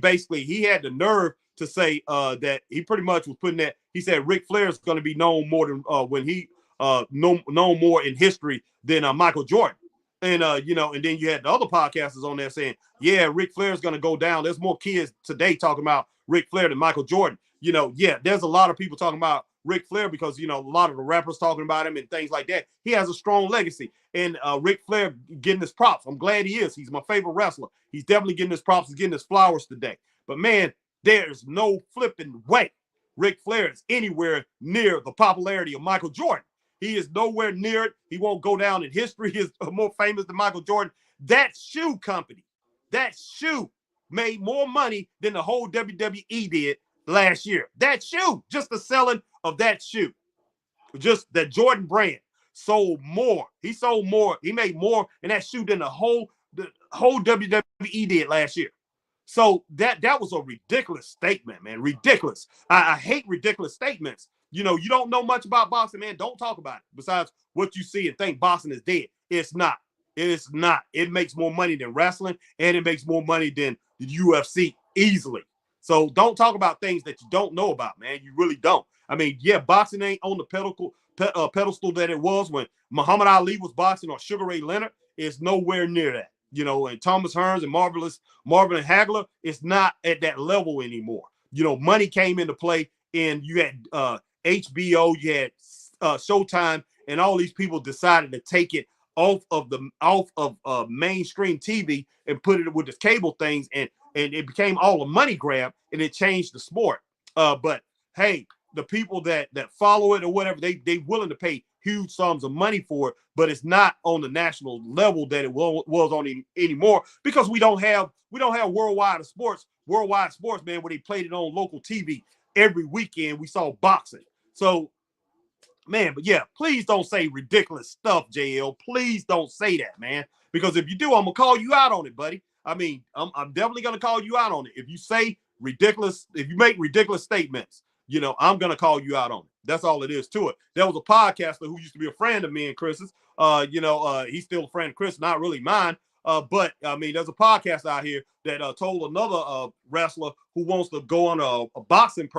had the nerve to say that he pretty much was putting that. He said Ric Flair is going to be known more than known more in history than Michael Jordan. And and then you had the other podcasters on there saying, yeah, Ric Flair is going to go down. There's more kids today talking about Ric Flair than Michael Jordan. There's a lot of people talking about Ric Flair because a lot of the rappers talking about him and things like that. He has a strong legacy, and Ric Flair getting his props. I'm glad he is. He's my favorite wrestler. He's definitely getting his props. He's getting his flowers today. But man, there's no flipping way Ric Flair is anywhere near the popularity of Michael Jordan. He is nowhere near it. He won't go down in history. He is more famous than Michael Jordan. That shoe company, made more money than the whole WWE did last year. That shoe, just the selling of that shoe, just that Jordan brand sold more. He sold more. He made more in that shoe than the whole WWE did last year. So that was a ridiculous statement, man. Ridiculous. I hate ridiculous statements. You don't know much about boxing, man. Don't talk about it. Besides what you see and think boxing is dead. It's not. It's not. It makes more money than wrestling, and it makes more money than the UFC easily. So don't talk about things that you don't know about, man. You really don't. I mean, yeah, boxing ain't on the pedestal that it was when Muhammad Ali was boxing or Sugar Ray Leonard. It's nowhere near that. And Thomas Hearns and Marvin Hagler, it's not at that level anymore. Money came into play, and you had HBO, you had Showtime, and all these people decided to take it off of mainstream TV and put it with the cable things, and it became all a money grab, and it changed the sport. But hey, the people that follow it or whatever, they willing to pay huge sums of money for it, but it's not on the national level that it was on anymore, because we don't have worldwide sports, man, where they played it on local TV every weekend. We saw boxing. So man, but yeah, please don't say ridiculous stuff, JL. Please don't say that, man. Because if you do, I'm gonna call you out on it, buddy. I mean, I'm definitely gonna call you out on it. If you say ridiculous, if you make ridiculous statements, I'm gonna call you out on it. That's all it is to it. There was a podcaster who used to be a friend of me and Chris's. He's still a friend of Chris, not really mine. But I mean, there's a podcast out here that told another wrestler who wants to go on a boxing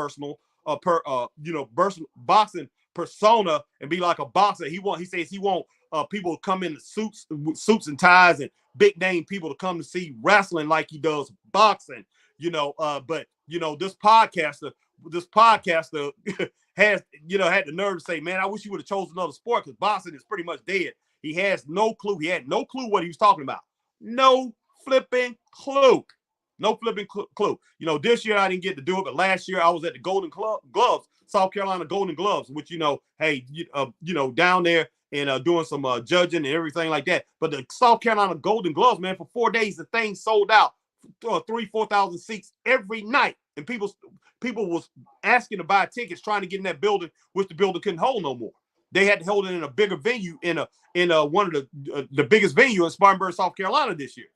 boxing persona and be like a boxer. He says he want people to come in suits and ties and big name people to come to see wrestling like he does boxing. But this podcaster has had the nerve to say, man, I wish you would have chosen another sport because boxing is pretty much dead. He has no clue. He had no clue what he was talking about. No flipping clue. No flipping clue. This year I didn't get to do it, but last year I was at the Golden Gloves, South Carolina Golden Gloves, which, hey, down there and doing some judging and everything like that. But the South Carolina Golden Gloves, man, for 4 days, the thing sold out 3,000-4,000 seats every night. And people was asking to buy tickets, trying to get in that building, which the building couldn't hold no more. They had to hold it in a bigger venue, in one of the biggest venue in Spartanburg, South Carolina this year.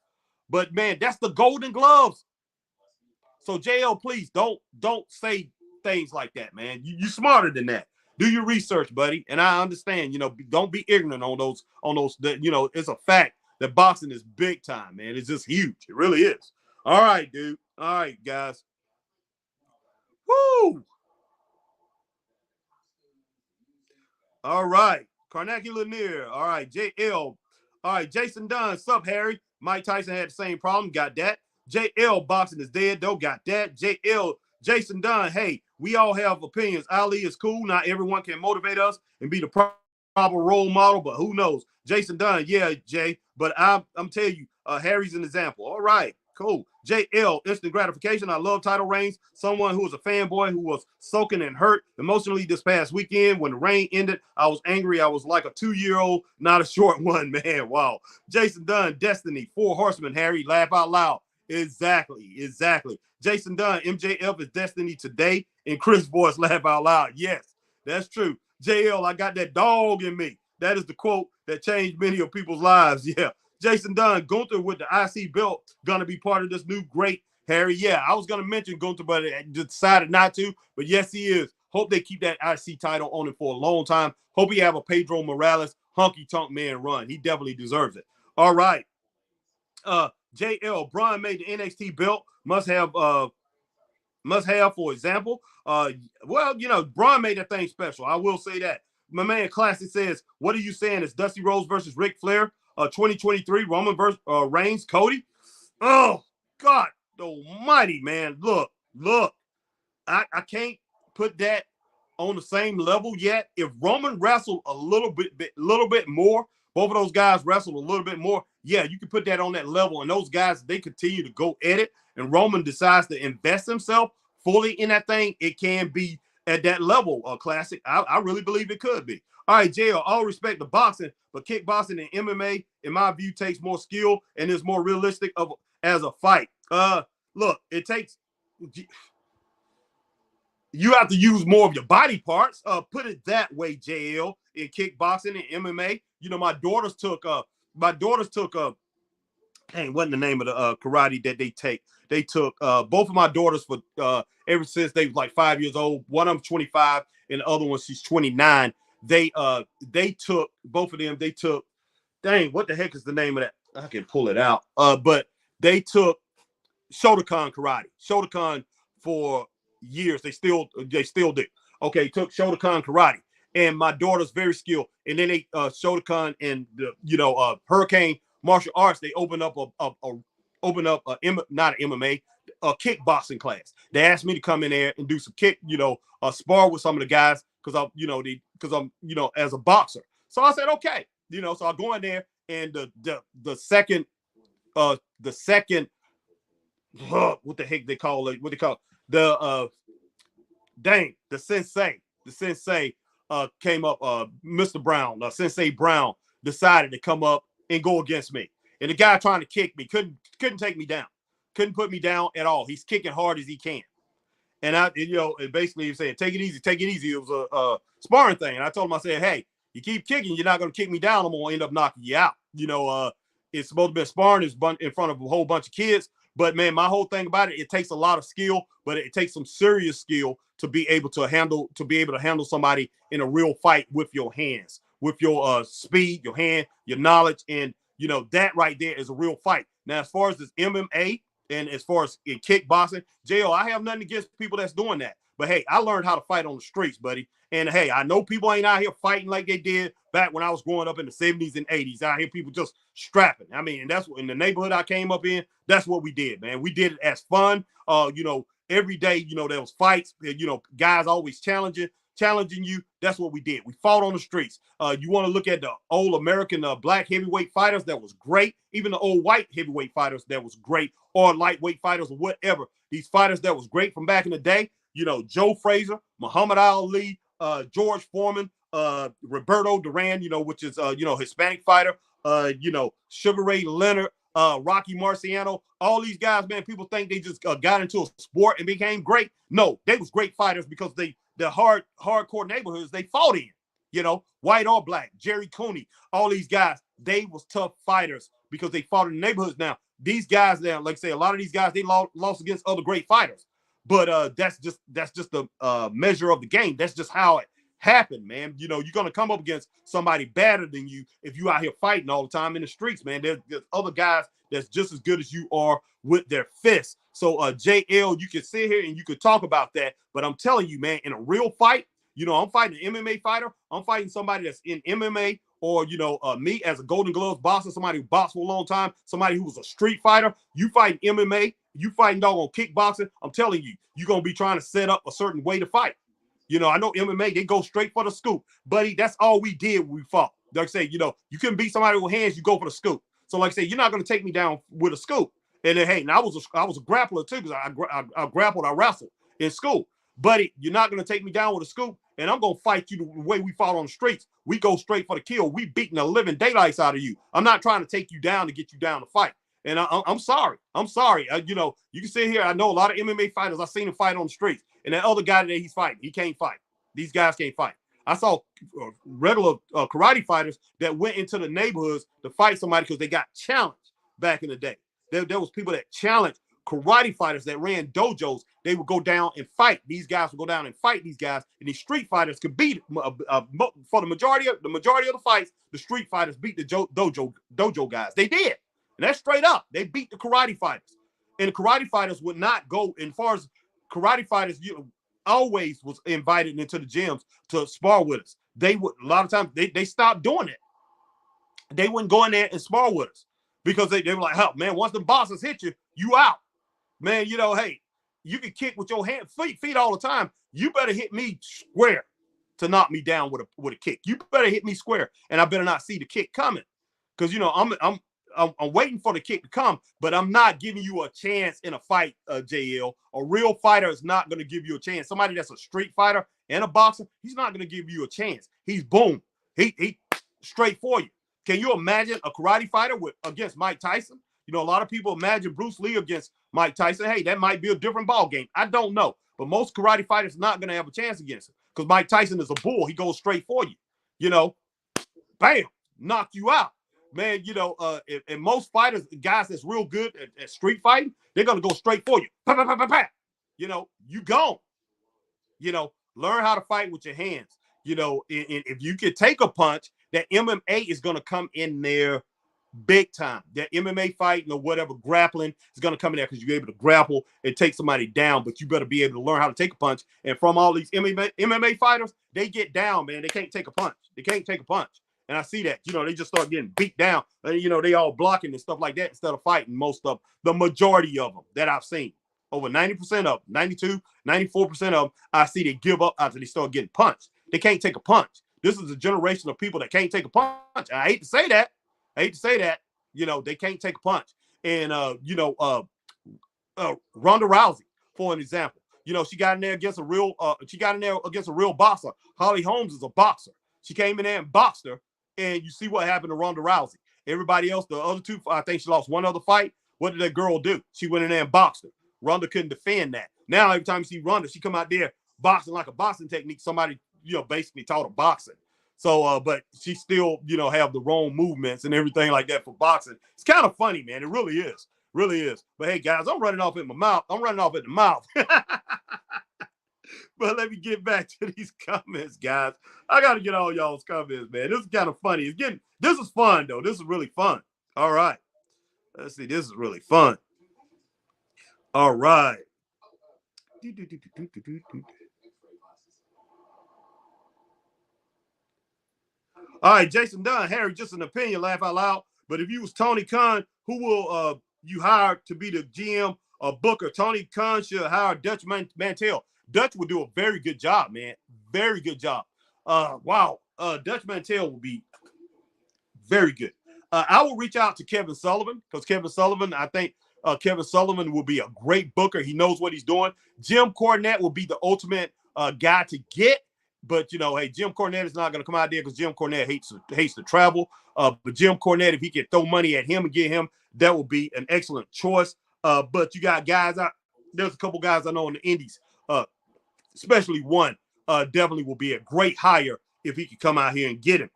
But man, that's the Golden Gloves. So JL, please don't say things like that, man. You smarter than that. Do your research, buddy. And I understand, don't be ignorant on those. It's a fact that boxing is big time, man. It's just huge. It really is. All right, dude. All right, guys. Woo! All right. Carnegie Lanier. All right. JL. All right. Jason Dunn. Sup, Harry? Mike Tyson had the same problem. Got that. JL, boxing is dead, though. Got that. JL. Jason Dunn. Hey, we all have opinions. Ali is cool. Not everyone can motivate us and be the proper role model, but who knows? Jason Dunn. Yeah, Jay. But I'm telling you, Harry's an example. All right. Cool. JL, instant gratification. I love title reigns. Someone who was a fanboy who was soaking and hurt emotionally this past weekend. When the reign ended, I was angry. I was like a 2-year-old, not a short one, man. Wow. Jason Dunn, Destiny, 4 Horsemen, Harry, laugh out loud. Exactly. Jason Dunn, MJF is Destiny today, and Chris Boyce, laugh out loud. Yes, that's true. JL, I got that dog in me. That is the quote that changed many of people's lives. Yeah. Jason Dunn, Gunther with the IC belt, going to be part of this new great, Harry. Yeah, I was going to mention Gunther, but I decided not to. But yes, he is. Hope they keep that IC title on him for a long time. Hope he have a Pedro Morales honky-tonk man run. He definitely deserves it. All right. JL, Braun made the NXT belt. Must have, for example. Braun made that thing special. I will say that. My man Classic says, what are you saying? It's Dusty Rhodes versus Ric Flair? 2023 Roman versus Reigns, Cody. Oh God almighty, man. Look. I can't put that on the same level yet. If Roman wrestled a little bit more, both of those guys wrestled a little bit more, yeah, you can put that on that level. And those guys, they continue to go at it, and Roman decides to invest himself fully in that thing, it can be at that level, Classic. I really believe it could be. All right, JL, all respect to boxing, but kickboxing and MMA, in my view, takes more skill and is more realistic as a fight. Look, it takes, you have to use more of your body parts. Put it that way, JL, in kickboxing and MMA. My daughters took wasn't the name of the karate that they take. They took both of my daughters for ever since they was like 5 years old. One of them 25 and the other one, she's 29. They took, both of them, they took, dang, what the heck is the name of that? I can pull it out. But they took Shotokan karate. Shotokan for years. They still do. Okay, took Shotokan karate. And my daughter's very skilled. And then they Shotokan and the Hurricane martial arts, they opened up not an MMA, a kickboxing class. They asked me to come in there and do some spar with some of the guys because I'm as a boxer. So I said okay, so I go in there, and the second what the heck they call it? What they call it? The sensei came up, Mr. Brown, Sensei Brown decided to come up and go against me. And the guy trying to kick me couldn't take me down. Couldn't put me down at all. He's kicking hard as he can. And and basically he said, take it easy, take it easy. It was a sparring thing. And I told him, I said, hey, you keep kicking, you're not going to kick me down. I'm going to end up knocking you out. It's supposed to be sparring in front of a whole bunch of kids. But man, my whole thing about it, it takes a lot of skill, but it takes some serious skill to be able to handle somebody in a real fight with your hands, with your speed, your hand, your knowledge, and that right there is a real fight. Now, as far as this MMA and as far as in kickboxing, JL, I have nothing against people that's doing that. But hey, I learned how to fight on the streets, buddy. And hey, I know people ain't out here fighting like they did back when I was growing up in the 70s and 80s. I hear people just strapping. I mean, and that's what in the neighborhood I came up in, that's what we did, man. We did it as fun. Every day, there was fights, guys always challenging you. That's what we did. We fought on the streets. You want to look at the old American black heavyweight fighters, that was great. Even the old white heavyweight fighters, that was great. Or lightweight fighters or whatever. These fighters that was great from back in the day, Joe Frazier, Muhammad Ali, George Foreman, Roberto Duran, which is, Hispanic fighter, Sugar Ray Leonard, Rocky Marciano, all these guys, man, people think they just got into a sport and became great. No, they was great fighters because the hardcore neighborhoods they fought in, white or black, Jerry Cooney, all these guys, they was tough fighters because they fought in the neighborhoods. Now, these guys now, like I say, a lot of these guys, they lost against other great fighters. But that's just the measure of the game. That's just how it happened, man. You're going to come up against somebody better than you if you out here fighting all the time in the streets, man. There's other guys that's just as good as you are with their fists. So, JL, you can sit here and you could talk about that. But I'm telling you, man, in a real fight, I'm fighting an MMA fighter. I'm fighting somebody that's in MMA or, me as a Golden Gloves boxer, somebody who boxed for a long time, somebody who was a street fighter. You fighting MMA, you fighting doggone kickboxing. I'm telling you, you're going to be trying to set up a certain way to fight. I know MMA, they go straight for the scoop. Buddy, that's all we did when we fought. Like I say, you couldn't beat somebody with hands, you go for the scoop. So like I say, you're not going to take me down with a scoop. And then, hey, and I was a grappler too because I grappled, I wrestled in school. Buddy, you're not going to take me down with a scoop, and I'm going to fight you the way we fought on the streets. We go straight for the kill. We beating the living daylights out of you. I'm not trying to take you down to get you down to fight. And I'm sorry. I'm sorry. You can sit here. I know a lot of MMA fighters. I've seen them fight on the streets. And that other guy that he's fighting, he can't fight. These guys can't fight. I saw regular karate fighters that went into the neighborhoods to fight somebody because they got challenged back in the day. There was people that challenged karate fighters that ran dojos. They would go down and fight. These guys would go down and fight these guys, and these street fighters could beat for the majority of the fights. The street fighters beat the dojo guys. They did, and that's straight up. They beat the karate fighters, and the karate fighters would not go. And as far as karate fighters, always was invited into the gyms to spar with us. They would a lot of times they stopped doing it. They wouldn't go in there and spar with us because they were like, "Oh man, once the bosses hit you, you out, man." Hey, you can kick with your feet all the time. You better hit me square to knock me down with a kick. You better hit me square, and I better not see the kick coming, because I'm waiting for the kick to come, but I'm not giving you a chance in a fight, JL. A real fighter is not going to give you a chance. Somebody that's a street fighter and a boxer, he's not going to give you a chance. He's boom. He straight for you. Can you imagine a karate fighter against Mike Tyson? A lot of people imagine Bruce Lee against Mike Tyson. Hey, that might be a different ball game. I don't know. But most karate fighters are not going to have a chance against him because Mike Tyson is a bull. He goes straight for you. Bam, knock you out. Man, and most fighters, guys that's real good at street fighting, they're going to go straight for you. Pa, pa, pa, pa, pa. You gone. Learn how to fight with your hands. If you can take a punch, that MMA is going to come in there big time. That MMA fighting or whatever, grappling is going to come in there because you're able to grapple and take somebody down, but you better be able to learn how to take a punch. And from all these MMA fighters, they get down, man. They can't take a punch. They can't take a punch. And I see that, they just start getting beat down. They all blocking and stuff like that instead of fighting. Most of the majority of them that I've seen, over 90% of them, 92, 94% of them, I see they give up after they start getting punched. They can't take a punch. This is a generation of people that can't take a punch. I hate to say that. They can't take a punch. And, Ronda Rousey, for an example, she got in there against a real boxer. Holly Holmes is a boxer. She came in there and boxed her. And you see what happened to Ronda Rousey. Everybody else, the other two, I think she lost one other fight. What did that girl do? She went in there and boxed her. Ronda couldn't defend that. Now every time you see Ronda, she come out there boxing like a boxing technique. Somebody, basically taught her boxing. So, but she still, have the wrong movements and everything like that for boxing. It's kind of funny, man. It really is. Really is. But hey, guys, I'm running off in my mouth. I'm running off at the mouth. But let me get back to these comments, guys. I got to get all y'all's comments, man. This is kind of funny. This is fun, though. This is really fun. All right. Let's see. This is really fun. All right. All right, Jason Dunn, Harry, just an opinion, laugh out loud. But if you was Tony Khan, who will you hire to be the GM or Booker? Tony Khan should hire Dutch Mantel. Dutch will do a very good job, man. Very good job. Wow. Dutch Mantel will be very good. I will reach out to Kevin Sullivan because I think Kevin Sullivan will be a great booker. He knows what he's doing. Jim Cornette will be the ultimate guy to get. But, hey, Jim Cornette is not going to come out there because Jim Cornette hates to travel. But Jim Cornette, if he can throw money at him and get him, that would be an excellent choice. But you got guys out. There's a couple guys I know in the Indies, especially one definitely will be a great hire if he could come out here and get him,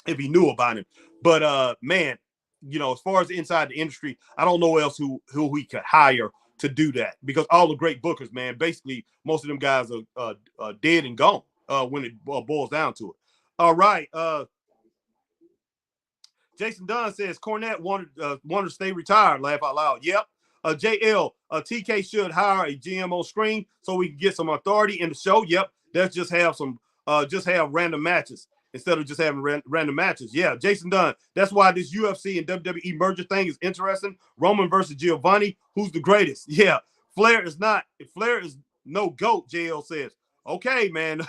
if he knew about him. But, man, as far as inside the industry, I don't know else who he could hire to do that because all the great bookers, man, basically most of them guys are dead and gone. When it boils down to it. All right. Jason Dunn says Cornette wanted to stay retired. Laugh out loud. Yep. JL, TK should hire a GM on screen so we can get some authority in the show. Yep. Let's just have random matches instead of just having random matches. Yeah. Jason Dunn. That's why this UFC and WWE merger thing is interesting. Roman versus Giovanni. Who's the greatest? Yeah. Flair is no GOAT, JL says. Okay, man.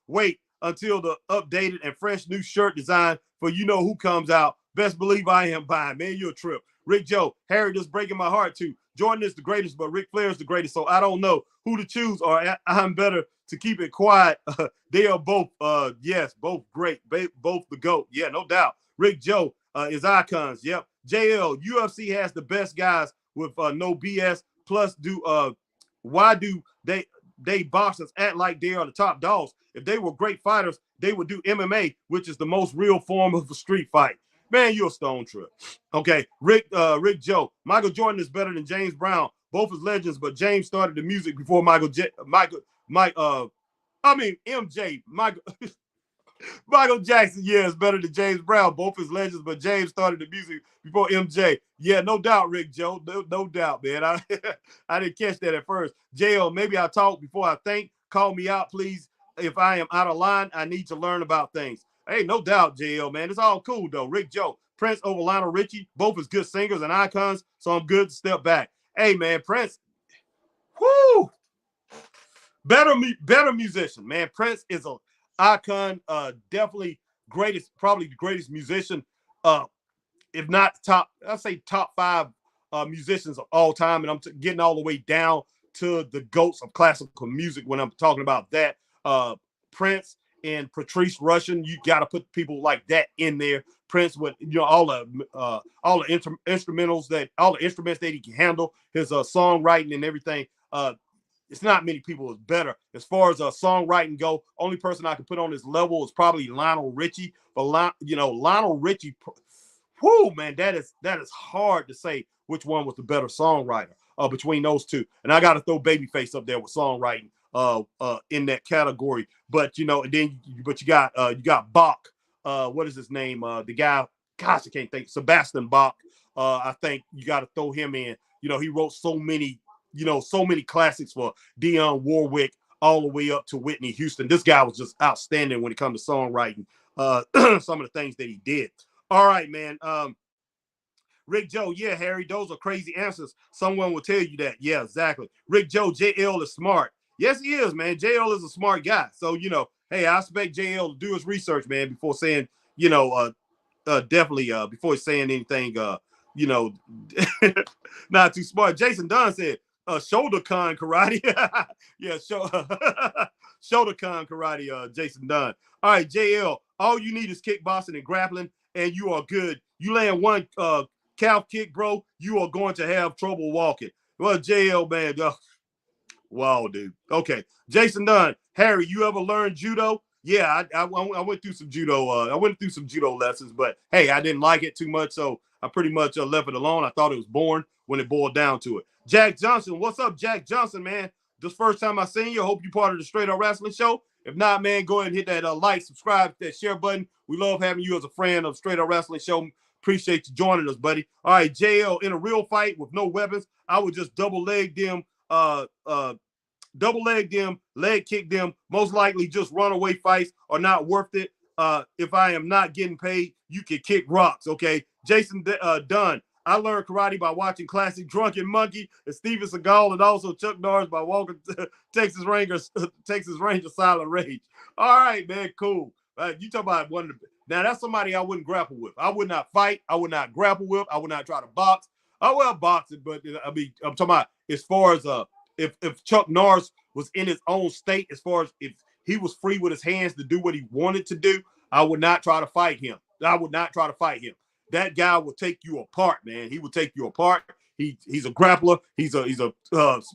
Wait until the updated and fresh new shirt design for who comes out. Best believe I am buying. Man, you're a trip. Rick Joe, Harry just breaking my heart too. Jordan is the greatest, but Ric Flair is the greatest. So I don't know who to choose, or I'm better to keep it quiet. They are both, yes, both great. Both the GOAT. Yeah, no doubt. Rick Joe is icons. Yep. JL, UFC has the best guys with no BS. Plus, why do they boxers act like they are the top dogs? If they were great fighters, they would do MMA, which is the most real form of a street fight. Man, you're a stone trip. Okay, Rick Joe. Michael Jordan is better than James Brown. Both is legends, but James started the music before MJ. Michael Jackson, yeah, is better than James Brown. Both is legends, but James started the music before MJ. Yeah, no doubt, Rick Joe. No doubt, man. I didn't catch that at first. JL, maybe I'll talk before I think. Call me out, please. If I am out of line, I need to learn about things. Hey, no doubt, JL, man. It's all cool, though. Rick Joe, Prince over Lionel Richie, both is good singers and icons, so I'm good to step back. Hey, man, Prince, whoo, better musician, man. Prince is an icon, definitely probably the greatest musician, if not top 5 musicians of all time. And I'm getting all the way down to the GOATs of classical music when I'm talking about that. Prince and Patrice Rushen, you got to put people like that in there. Prince with all the instrumentals all the instruments that he can handle, his songwriting and everything. It's not many people is better as far as songwriting go. Only person I can put on his level is probably Lionel Richie. But Lionel Richie, whoo, man, that is hard to say which one was the better songwriter between those two. And I got to throw Babyface up there with songwriting in that category. But you got Bach. What is his name? The guy, gosh, I can't think. Sebastian Bach. I think you got to throw him in. He wrote so many classics for Dionne Warwick all the way up to Whitney Houston. This guy was just outstanding when it comes to songwriting. Some of the things that he did. All right, man. Rick Joe, yeah, Harry, those are crazy answers. Someone will tell you that. Yeah, exactly. Rick Joe, JL is smart. Yes, he is, man. JL is a smart guy. So, hey, I expect JL to do his research, man, before saying, definitely before saying anything, not too smart. Jason Dunn said, Shotokan karate. Yeah, Shotokan karate, Jason Dunn. All right, JL, all you need is kickboxing and grappling, and you are good. You land one calf kick, bro, you are going to have trouble walking. Well, JL, man, Wow, dude. Okay. Jason Dunn. Harry, you ever learned judo? Yeah, I went through some judo. I went through some judo lessons, but hey, I didn't like it too much, so I pretty much left it alone. I thought it was boring when it boiled down to it. Jack Johnson, what's up, Jack Johnson, man? This first time I seen you. I hope you're part of the Straight Up Wrestling Show. If not, man, go ahead and hit that like, subscribe, that share button. We love having you as a friend of Straight Up Wrestling Show. Appreciate you joining us, buddy. All right, JL, in a real fight with no weapons, I would just double leg them, leg kick them. Most likely just runaway fights are not worth it. If I am not getting paid, you can kick rocks, okay? Jason Dunn, I learned karate by watching classic Drunken Monkey and Steven Seagal, and also Chuck Norris by walking Texas Ranger Silent Rage. All right, man, cool. You talk about one of the, now that's somebody I wouldn't grapple with. I would not fight. I would not grapple with. I would not try to box. I will box it, but I mean, I'm talking about as far as if Chuck Norris was in his own state, as far as if he was free with his hands to do what he wanted to do, I would not try to fight him. I would not try to fight him. That guy will take you apart, man. He will take you apart. He's a grappler. He's a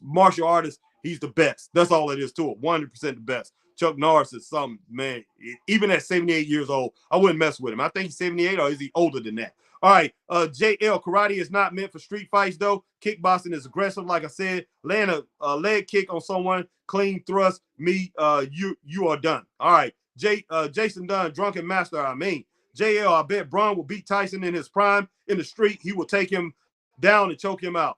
martial artist. He's the best. That's all it is to it. 100% the best. Chuck Norris is something, man. Even at 78 years old, I wouldn't mess with him. I think he's 78, or is he older than that? All right, JL, karate is not meant for street fights, though. Kickboxing is aggressive, like I said. Laying a leg kick on someone, clean thrust, you are done. All right, Jason Dunn, drunken master, JL, I bet Braun will beat Tyson in his prime. In the street, he will take him down and choke him out.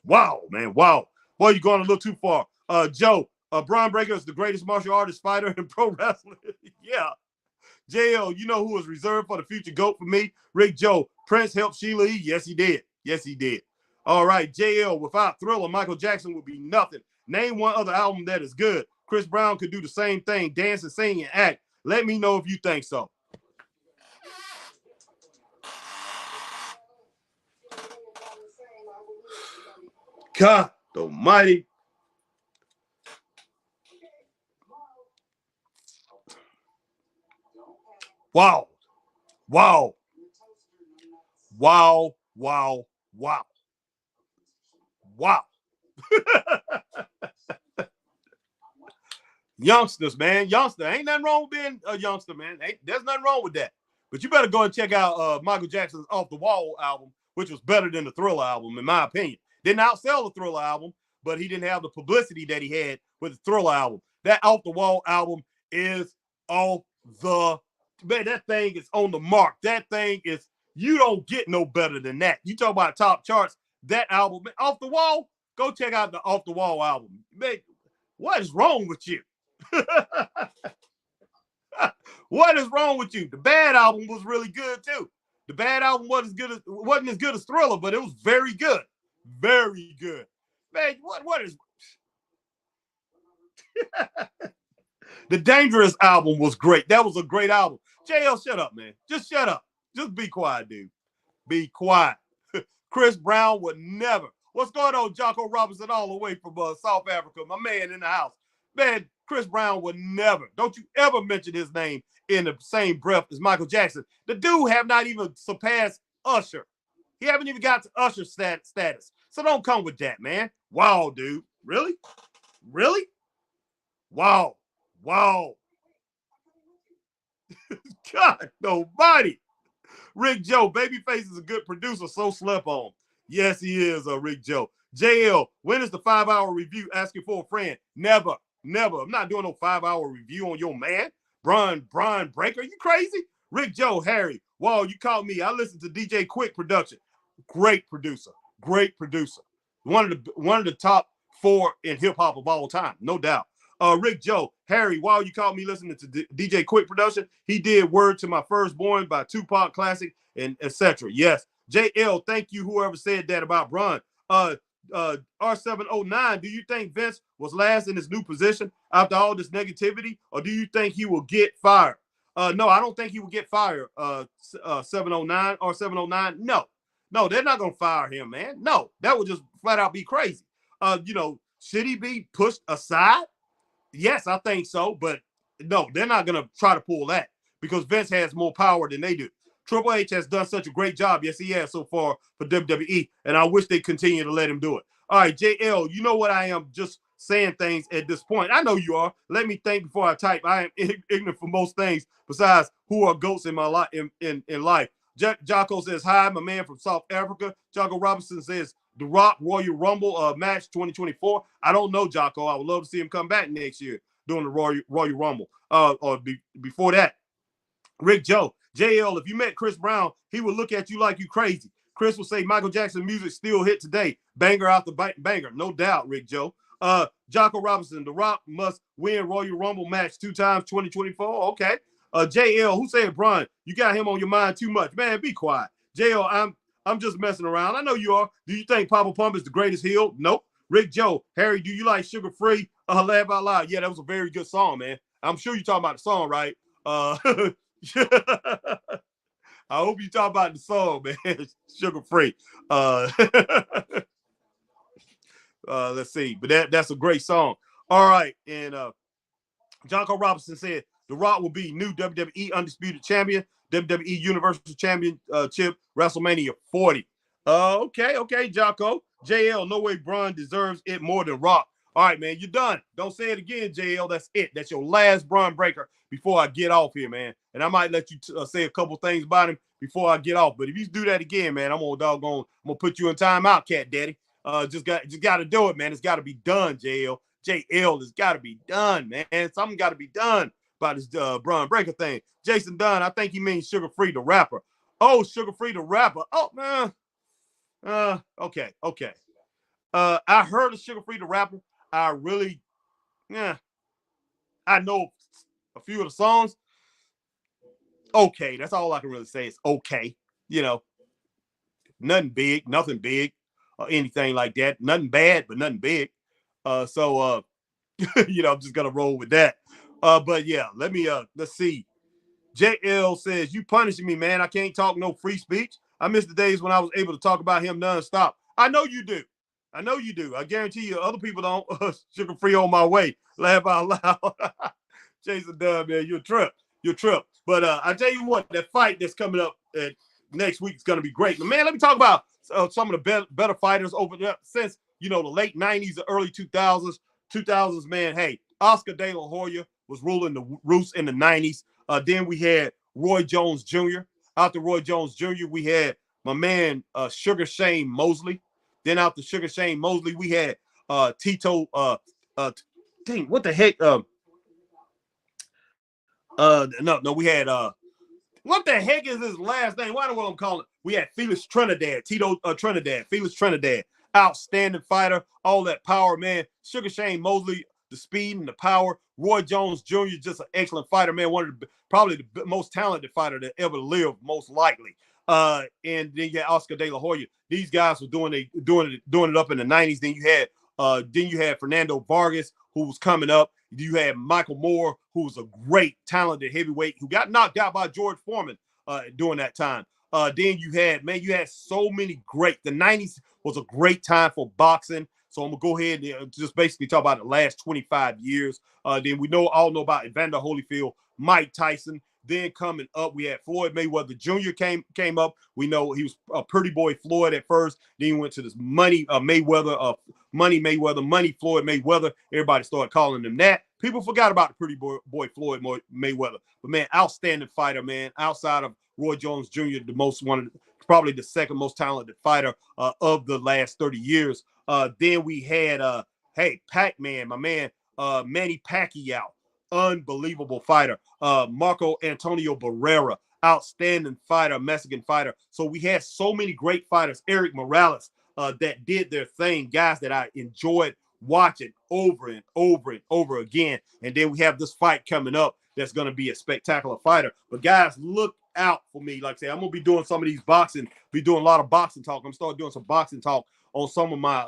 Wow, man, wow. Boy, you're going a little too far. Joe, Braun Breaker is the greatest martial artist fighter in pro wrestling. Yeah. JL, you know who was reserved for the future GOAT for me? Rick Joe. Prince helped Sheila E. Yes, he did. Yes, he did. All right, JL, without Thriller, Michael Jackson would be nothing. Name one other album that is good. Chris Brown could do the same thing, dance and sing and act. Let me know if you think so. God almighty. Wow. Wow. Wow. Wow. Wow. Wow. Youngsters, man. Youngster. Ain't nothing wrong with being a youngster, man. There's nothing wrong with that. But you better go and check out Michael Jackson's Off the Wall album, which was better than the Thriller album, in my opinion. Didn't outsell the Thriller album, but he didn't have the publicity that he had with the Thriller album. That Off the Wall album is off the, man, that thing is on the mark. That thing is, you don't get no better than that. You talk about top charts, that album, Off the Wall, go check out the Off the Wall album. Man, what is wrong with you? What is wrong with you? The Bad album was really good too. The Bad album wasn't as good as Thriller, but it was very good. Very good. Man, what is The Dangerous album was great. That was a great album. JL, shut up, man. Just shut up. Just be quiet, dude. Be quiet. Chris Brown would never. What's going on, Jocko Robinson, all the way from South Africa, my man in the house. Man, Chris Brown would never. Don't you ever mention his name in the same breath as Michael Jackson. The dude have not even surpassed Usher. He haven't even got to Usher status. So don't come with that, man. Wow, dude. Really? Really? Wow. Wow. God, nobody. Rick Joe, Babyface is a good producer, so slept on. Yes, he is, Rick Joe. JL, when is the 5-hour review asking for a friend? Never. Never. I'm not doing no 5-hour review on your man. Braun Breaker. You crazy? Rick Joe, Harry. Wow, you called me. I listened to DJ Quick production. Great producer. Great producer. One of the top 4 in hip hop of all time, no doubt. Rick Joe, Harry, while you called me listening to DJ Quick production, he did Word to My Firstborn by Tupac Classic and etc. Yes. JL, thank you, whoever said that about Braun. R709, do you think Vince was last in his new position after all this negativity, or do you think he will get fired? No, I don't think he will get fired. 709 or 709. No, they're not gonna fire him, man. No, that would just flat out be crazy. Should he be pushed aside? Yes, I think so, but no, they're not gonna try to pull that because Vince has more power than they do. Triple H has done such a great job. Yes, he has so far for WWE, and I wish they continue to let him do it. All right, JL, you know what I am just saying things at this point. I know you are. Let me think before I type. I am ignorant for most things besides who are goats in my life in life. Jocko says, hi, my man from South Africa. Jocko Robinson says, The Rock Royal Rumble match 2024. I don't know, Jocko. I would love to see him come back next year during the Royal Rumble. Before that, Rick Joe, JL, if you met Chris Brown, he would look at you like you crazy. Chris will say Michael Jackson music still hit today. Banger out the banger. No doubt, Rick Joe. Jocko Robinson, The Rock must win Royal Rumble match 2 times 2024. Okay. JL, who said Brian? You got him on your mind too much. Man, be quiet. JL, I'm just messing around. I know you are. Do you think Papa Pump is the greatest heel? Nope. Rick Joe, Harry, do you like Sugar Free? Laugh Out Loud. Yeah, that was a very good song, man. I'm sure you're talking about the song, right? I hope you talk about the song, man. Sugar Free. Let's see. But that's a great song. All right. And Jocko Robinson said The Rock will be new WWE Undisputed Champion, WWE Universal Championship, WrestleMania 40. Okay, Jocko. JL, no way Braun deserves it more than Rock. All right, man, you're done. Don't say it again, JL. That's it. That's your last Braun breaker before I get off here, man. And I might let you say a couple things about him before I get off. But if you do that again, man, I'm gonna put you in timeout, Cat Daddy. Just got to do it, man. It's got to be done, JL. It's got to be done, man. Something got to be done about this Braun Breaker thing. Jason Dunn, I think he means Sugar Free the rapper. Oh, Sugar Free the rapper. Oh, man. Okay. I heard of Sugar Free the rapper. I know a few of the songs. Okay, that's all I can really say. It's okay. Nothing big, nothing big, or anything like that. Nothing bad, but nothing big. I'm just gonna roll with that. But yeah, let's see. JL says, you punishing me, man. I can't talk no free speech. I miss the days when I was able to talk about him nonstop. I know you do. I guarantee you other people don't. Sugar Free on my way. Laugh out loud. Jason Dunn, man, you're a trip. But I tell you what, that fight that's coming up next week is going to be great. But man, let me talk about some of the better fighters over there since, the late 90s, the early 2000s, man. Hey, Oscar De La Hoya was ruling the roost in the 90s. Then we had Roy Jones Jr. After Roy Jones Jr., we had my man Sugar Shane Mosley. Then after Sugar Shane Mosley, we had Tito. Dang, what the heck? We had what the heck is his last name? Why do I'm calling it? We had Felix Trinidad, Tito Trinidad, Felix Trinidad, outstanding fighter, all that power, man. Sugar Shane Mosley, the speed and the power. Roy Jones Jr., just an excellent fighter, man. Probably the most talented fighter that ever lived, most likely. And then you had Oscar De La Hoya. These guys were doing it up in the 90s. Then you had Fernando Vargas, who was coming up. You had Michael Moore, who was a great, talented heavyweight who got knocked out by George Foreman during that time. Then you had so many great. The 90s was a great time for boxing. So I'm going to go ahead and just basically talk about the last 25 years. Then we all know about Evander Holyfield, Mike Tyson. Then coming up, we had Floyd Mayweather Jr. came up. We know he was a pretty boy Floyd at first. Then he went to this Money Floyd Mayweather. Everybody started calling him that. People forgot about the pretty boy Floyd Mayweather. But man, outstanding fighter, man. Outside of Roy Jones Jr., probably the second most talented fighter of the last 30 years. Then we had Pac-Man, my man, Manny Pacquiao. Unbelievable fighter. Marco Antonio Barrera, outstanding fighter, Mexican fighter. So we had so many great fighters. Eric Morales, that did their thing, guys that I enjoyed watching over and over and over again. And then we have this fight coming up that's going to be a spectacular fighter. But guys, look out for me. Like I say, I'm going to be doing some of these be doing a lot of boxing talk. I'm starting doing some boxing talk on some of my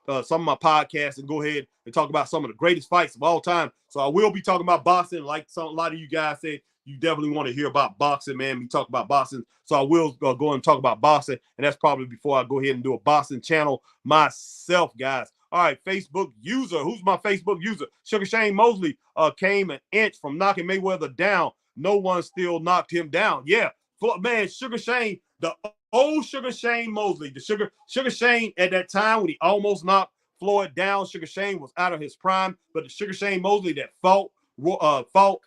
podcasts and go ahead and talk about some of the greatest fights of all time. So I will be talking about boxing, like a lot of you guys said. You definitely want to hear about boxing, man. We talk about boxing. So I will go and talk about boxing. And that's probably before I go ahead and do a boxing channel myself, guys. All right, Facebook user. Who's my Facebook user? Sugar Shane Mosley came an inch from knocking Mayweather down. No one still knocked him down. Yeah, man, Sugar Shane, the old Sugar Shane Mosley, the Sugar Shane at that time when he almost knocked Floyd down. Sugar Shane was out of his prime, but the Sugar Shane Mosley that fought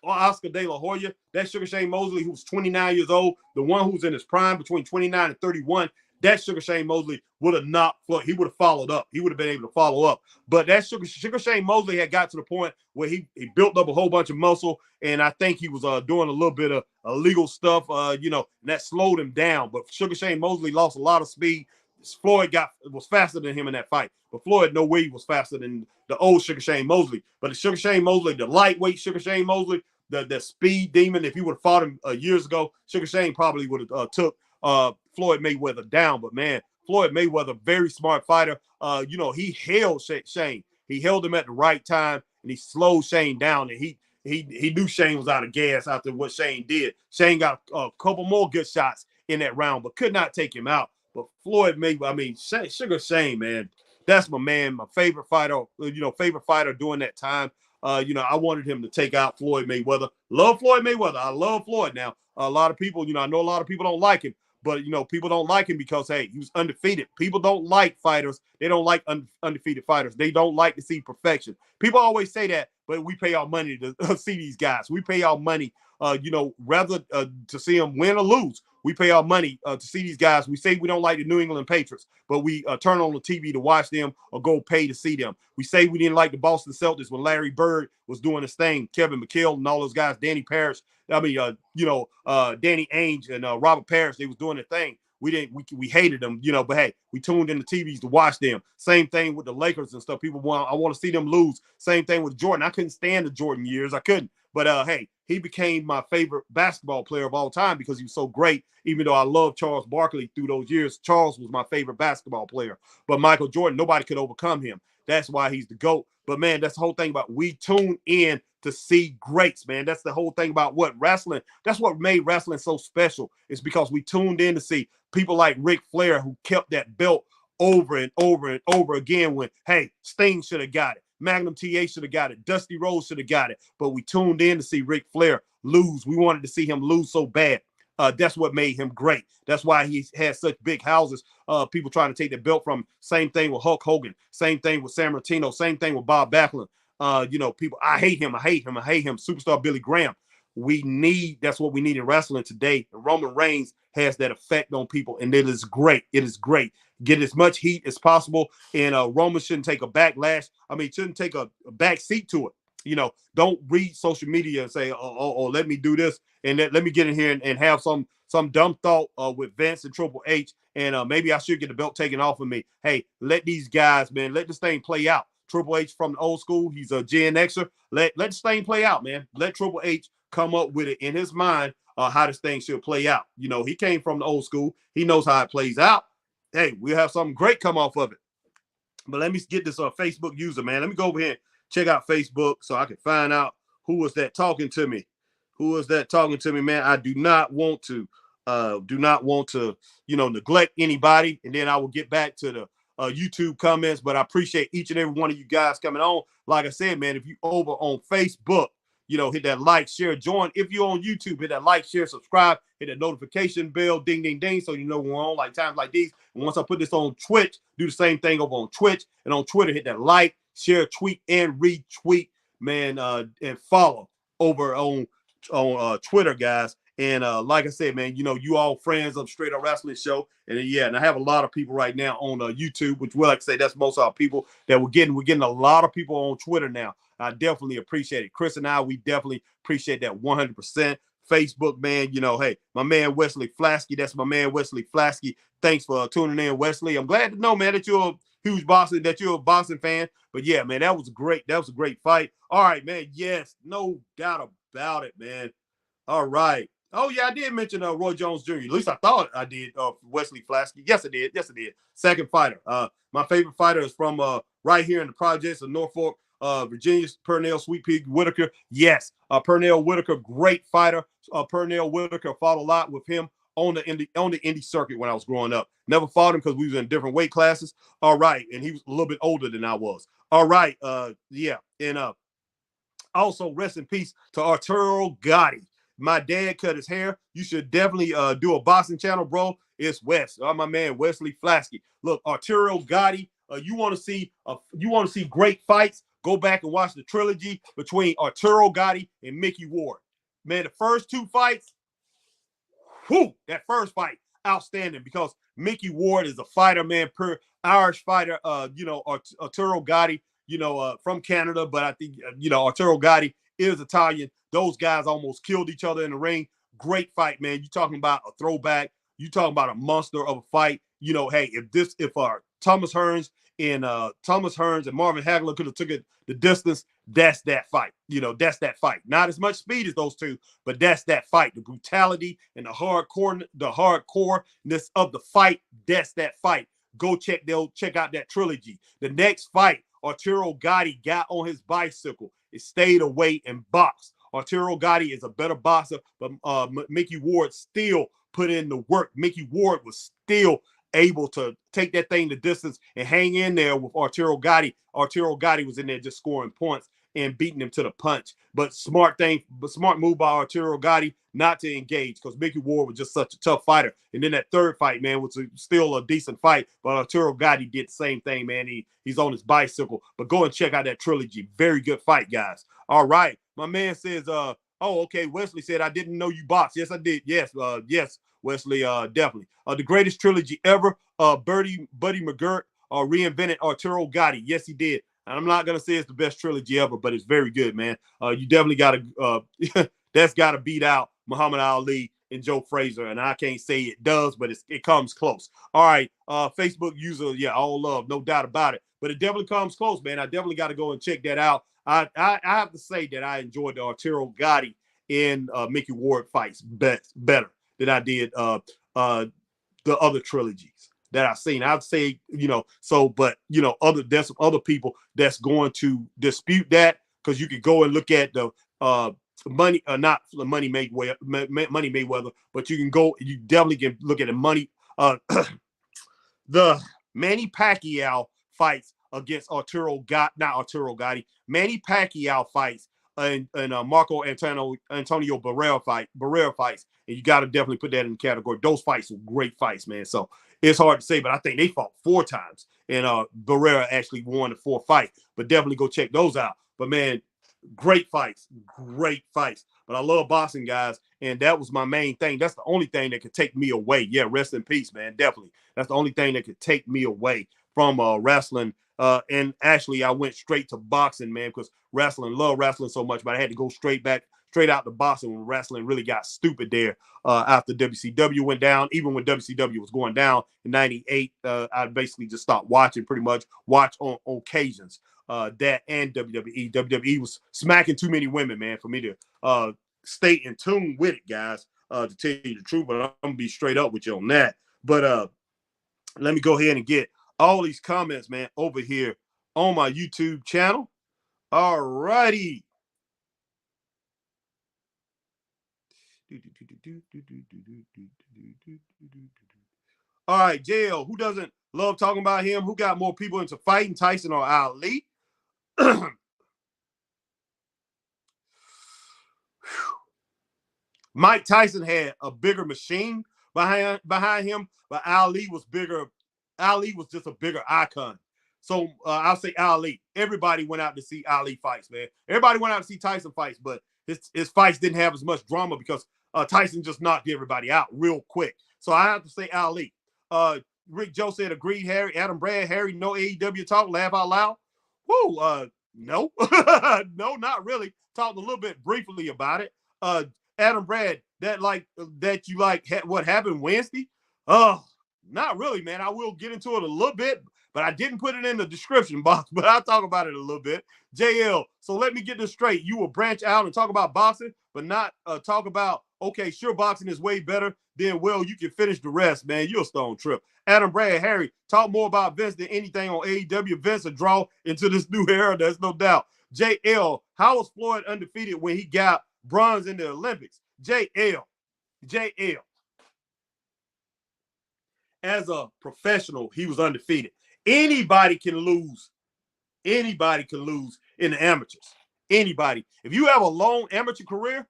Oscar De La Hoya, that Sugar Shane Mosley who was 29 years old, the one who's in his prime between 29 and 31, that Sugar Shane Mosley would have knocked Floyd. He would have followed up. He would have been able to follow up. But that Sugar Shane Mosley had got to the point where he built up a whole bunch of muscle, and I think he was doing a little bit of illegal stuff, and that slowed him down. But Sugar Shane Mosley lost a lot of speed. Floyd was faster than him in that fight, but Floyd no way was faster than the old Sugar Shane Mosley. But the Sugar Shane Mosley, the lightweight Sugar Shane Mosley, the speed demon, if he would have fought him years ago, Sugar Shane probably would have took Floyd Mayweather down. But man, Floyd Mayweather, very smart fighter. He held Shane. He held him at the right time, and he slowed Shane down. And he knew Shane was out of gas after what Shane did. Shane got a couple more good shots in that round, but could not take him out. But Floyd Mayweather, Sugar Shane, man, that's my man, my favorite fighter, favorite fighter during that time. I wanted him to take out Floyd Mayweather. Love Floyd Mayweather. I love Floyd now. A lot of people, I know a lot of people don't like him, but, people don't like him because, hey, he was undefeated. People don't like fighters. They don't like undefeated fighters. They don't like to see perfection. People always say that, but we pay our money to see these guys. We pay our money, rather to see them win or lose. We pay our money to see these guys. We say we don't like the New England Patriots, but we turn on the TV to watch them or go pay to see them. We say we didn't like the Boston Celtics when Larry Bird was doing his thing, Kevin McHale and all those guys, Danny Parrish, Danny Ainge and Robert Parrish, they was doing their thing. We hated them, but hey, we tuned in the TVs to watch them. Same thing with the Lakers and stuff. I want to see them lose. Same thing with Jordan. I couldn't stand the Jordan years. I couldn't. But hey, he became my favorite basketball player of all time because he was so great. Even though I loved Charles Barkley through those years, Charles was my favorite basketball player. But Michael Jordan, nobody could overcome him. That's why he's the GOAT. But man, that's the whole thing about we tune in to see greats, man. That's the whole thing about what wrestling. That's what made wrestling so special. It's because we tuned in to see people like Ric Flair who kept that belt over and over and over again when, hey, Sting should have got it. Magnum TA should have got it. Dusty Rhodes should have got it. But we tuned in to see Ric Flair lose. We wanted to see him lose so bad. That's what made him great. That's why he had such big houses. People trying to take the belt from him. Same thing with Hulk Hogan. Same thing with San Martino. Same thing with Bob Backlund. People, I hate him. Superstar Billy Graham. That's what we need in wrestling today. And Roman Reigns has that effect on people, and it is great. It is great. Get as much heat as possible, and Roman shouldn't take a backlash. Shouldn't take a back seat to it. Don't read social media and say, oh, let me do this, and let me get in here and have some dumb thought with Vince and Triple H, and maybe I should get the belt taken off of me. Hey, let these guys, man, let this thing play out. Triple H from the old school, he's a Gen Xer. Let this thing play out, man. Let Triple H come up with it in his mind how this thing should play out. He came from the old school. He knows how it plays out. Hey, we'll have something great come off of it. But let me get this Facebook user, man. Let me go over here and check out Facebook so I can find out who was that talking to me. Who is that talking to me, man? I do not want to neglect anybody. And then I will get back to the YouTube comments. But I appreciate each and every one of you guys coming on. Like I said, man, if you over on Facebook, hit that like, share, join. If you're on YouTube, hit that like, share, subscribe, hit that notification bell, ding, ding, ding, so you know we're on like times like these. And once I put this on Twitch, do the same thing over on Twitch. And on Twitter, hit that like, share, tweet, and retweet, man, and follow over on Twitter, guys. And like I said, man, you all friends of Straight Up Wrestling Show. And and I have a lot of people right now on YouTube, which, like I say, that's most of our people that we're getting. We're getting a lot of people on Twitter now. I definitely appreciate it. Chris and I, we definitely appreciate that 100%. Facebook, man, hey, my man Wesley Flasky, that's my man Wesley Flasky. Thanks for tuning in, Wesley. I'm glad to know, man, that you're a huge Boston, that you're a Boston fan. But yeah, man, that was great. That was a great fight. All right, man. Yes, no doubt about it, man. All right. Oh, yeah, I did mention Roy Jones Jr. At least I thought I did, Wesley Flasky. Yes, I did. Yes, I did. Second fighter. My favorite fighter is from right here in the projects of Norfolk, Virginia, Pernell Sweet Pig Whitaker. Yes, Pernell Whitaker, great fighter. Pernell Whitaker, fought a lot with him on the indie circuit when I was growing up. Never fought him because we was in different weight classes. All right, and he was a little bit older than I was. All right, yeah, and also rest in peace to Arturo Gotti. My dad cut his hair. You should definitely do a boxing channel, bro. It's Wes. My man Wesley Flasky. Look, Arturo Gotti. You want to see great fights? Go back and watch the trilogy between Arturo Gotti and Mickey Ward. Man, the first two fights, that first fight, outstanding, because Mickey Ward is a fighter, man, pure Irish fighter. Arturo Gotti, from Canada, but I think Arturo Gotti is Italian. Those guys almost killed each other in the ring. Great fight, man. You talking about a throwback? You talking about a monster of a fight? Hey, if Thomas Hearns and Marvin Hagler could have took it the distance, that's that fight. That's that fight. Not as much speed as those two, but that's that fight. The brutality and the hardcoreness of the fight, that's that fight. Go check out that trilogy. The next fight, Arturo Gotti got on his bicycle. It stayed away and boxed. Arturo Gotti is a better boxer, but Mickey Ward still put in the work. Mickey Ward was still able to take that thing the distance and hang in there with Arturo Gotti. Arturo Gotti was in there just scoring points and beating him to the punch. But smart move by Arturo Gotti not to engage, because Mickey Ward was just such a tough fighter. And then that third fight, man, was still a decent fight, but Arturo Gotti did the same thing, man. He's on his bicycle. But go and check out that trilogy. Very good fight, guys. All right. My man says, okay, Wesley said, I didn't know you boxed. Yes, I did. Yes, Wesley, definitely. The greatest trilogy ever, Buddy McGirt reinvented Arturo Gotti. Yes, he did. And I'm not going to say it's the best trilogy ever, but it's very good, man. You definitely got to that's got to beat out Muhammad Ali and Joe Frazier. And I can't say it does, but it comes close. All right. Facebook user, all love, no doubt about it. But it definitely comes close, man. I definitely got to go and check that out. I have to say that I enjoyed the Arturo Gotti and Mickey Ward fights better than I did the other trilogies that I've seen. I'd say, there's some other people that's going to dispute that, because you could go and look at the Money Mayweather, but you definitely can look at the the Manny Pacquiao fights against Manny Pacquiao fights and Marco Antonio Barrera fights, and you got to definitely put that in the category. Those fights were great fights, man. So it's hard to say, but I think they fought 4 times, and Barrera actually won the 4th fight. But definitely go check those out. But man, great fights. But I love boxing, guys, and that was my main thing. That's the only thing that could take me away. Yeah, rest in peace, man. Definitely, that's the only thing that could take me away from wrestling. And actually, I went straight to boxing, man, because love wrestling so much, but I had to go straight out to boxing when wrestling really got stupid there after WCW went down. Even when WCW was going down in '98, I basically just stopped watching, pretty much watch on occasions. That and WWE. WWE was smacking too many women, man, for me to stay in tune with it, guys, to tell you the truth. But I'm going to be straight up with you on that. But let me go ahead and get all these comments, man, over here on my YouTube channel. All righty. All right, JL, who doesn't love talking about him? Who got more people into fighting, Tyson or Ali? Mike Tyson had a bigger machine behind him, but Ali was bigger. Ali was just a bigger icon. So I'll say Ali. Everybody went out to see Ali fights, man. Everybody went out to see Tyson fights, but his fights didn't have as much drama because Tyson just knocked everybody out real quick. So I have to say Ali. Rick Joe said, agreed, Harry. Adam Brad, Harry, no AEW talk, laugh out loud. Woo, no. No, not really. Talked a little bit briefly about it. Adam Brad, what happened Wednesday? Not really, man. I will get into it a little bit, but I didn't put it in the description box, but I'll talk about it a little bit. JL, so let me get this straight. You will branch out and talk about boxing, but not talk about, okay, sure, boxing is way better, then, well, you can finish the rest, man. You're a stone trip. Adam Brad, Harry, talk more about Vince than anything on AEW. Vince a draw into this new era, there's no doubt. JL, how was Floyd undefeated when he got bronze in the Olympics? JL. As a professional, he was undefeated. Anybody can lose. Anybody can lose in the amateurs. Anybody. If you have a long amateur career,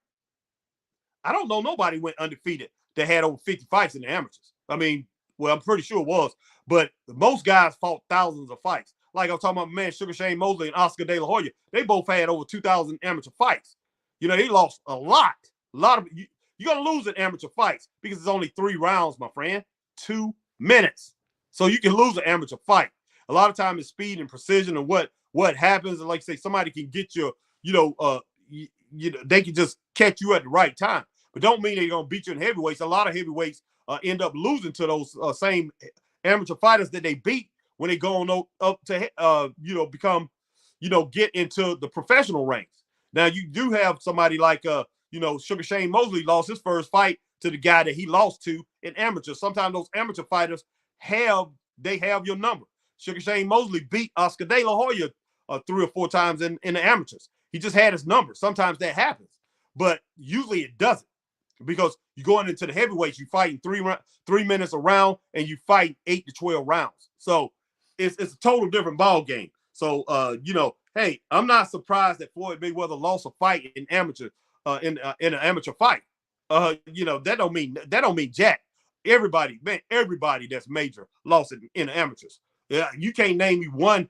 I don't know nobody went undefeated that had over 50 fights in the amateurs. I mean, well, I'm pretty sure it was. But most guys fought thousands of fights. Like I'm talking about my man Sugar Shane Mosley and Oscar De La Hoya. They both had over 2,000 amateur fights. You know, he lost a lot. A lot of you're gonna lose in amateur fights because it's only 3 rounds, my friend. 2 minutes. So you can lose an amateur fight. A lot of time it's speed and precision and what happens. And like I say, somebody can get you, they can just catch you at the right time. But don't mean they're gonna beat you in heavyweights. A lot of heavyweights end up losing to those same amateur fighters that they beat when they go on up to become, get into the professional ranks. Now you do have somebody like Sugar Shane Mosley lost his first fight to the guy that he lost to in amateur. Sometimes those amateur fighters have your number. Sugar Shane Mosley beat Oscar De La Hoya 3 or 4 times in the amateurs. He just had his number. Sometimes that happens, but usually it doesn't, because you're going into the heavyweights, you fight in 3 minutes a round, and you fight 8 to 12 rounds. So it's a total different ball game. So hey, I'm not surprised that Floyd Mayweather lost a fight in amateur in an amateur fight. That don't mean jack. Everybody that's major lost in the amateurs. Yeah, you can't name me one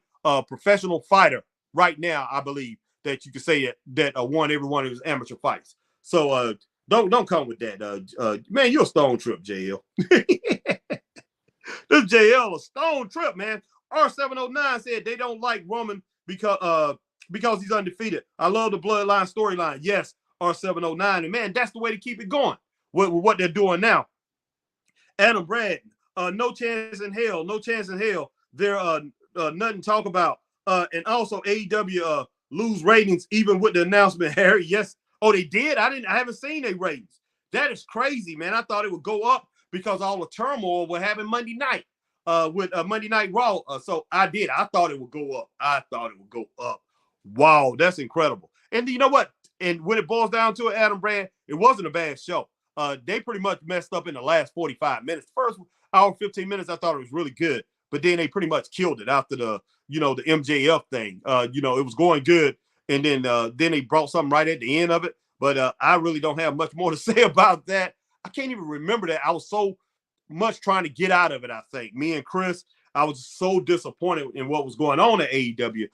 professional fighter right now, I believe, that you could say that won every one of his amateur fights. So don't come with that. Man, you're a stone trip, JL. This JL a stone trip, man. R709 said they don't like Roman because he's undefeated. I love the bloodline storyline. Yes, R709. And man, that's the way to keep it going with what they're doing now. Adam Brad, no chance in hell. No chance in hell. There nothing to talk about. And also AEW lose ratings even with the announcement, Harry. Yes. Oh, they did? I haven't seen their ratings. That is crazy, man. I thought it would go up because all the turmoil we're having Monday night with Monday Night Raw. So I did. I thought it would go up. Wow, that's incredible. And you know what? And when it boils down to it, Adam Brand, it wasn't a bad show. They pretty much messed up in the last 45 minutes. First hour, 15 minutes, I thought it was really good. But then they pretty much killed it after the MJF thing. It was going good. And then they brought something right at the end of it. But I really don't have much more to say about that. I can't even remember that. I was so much trying to get out of it, I think. Me and Chris, I was so disappointed in what was going on at AEW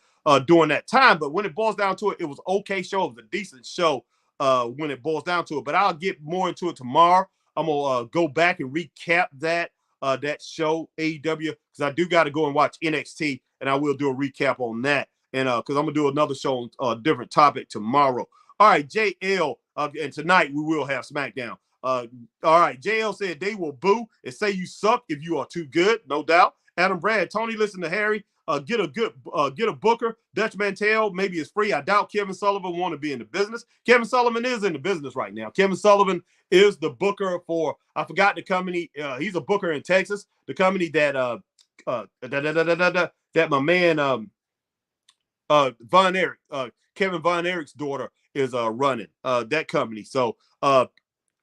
during that time. But when it boils down to it, it was an okay show. It was a decent show when it boils down to it. But I'll get more into it tomorrow. I'm going to go back and recap that show, AEW, because I do got to go and watch NXT, and I will do a recap on that. And because I'm going to do another show on a different topic tomorrow. All right, JL, and tonight we will have SmackDown. All right, JL said they will boo and say you suck if you are too good, no doubt. Adam Brad, Tony, listen to Harry. Get a booker. Dutch Mantel, maybe it's free. I doubt Kevin Sullivan want to be in the business. Kevin Sullivan is in the business right now. Kevin Sullivan is the booker for, I forgot the company. He's a booker in Texas. The company that that my man Von Erich, Kevin Von Erich's daughter is running that company. So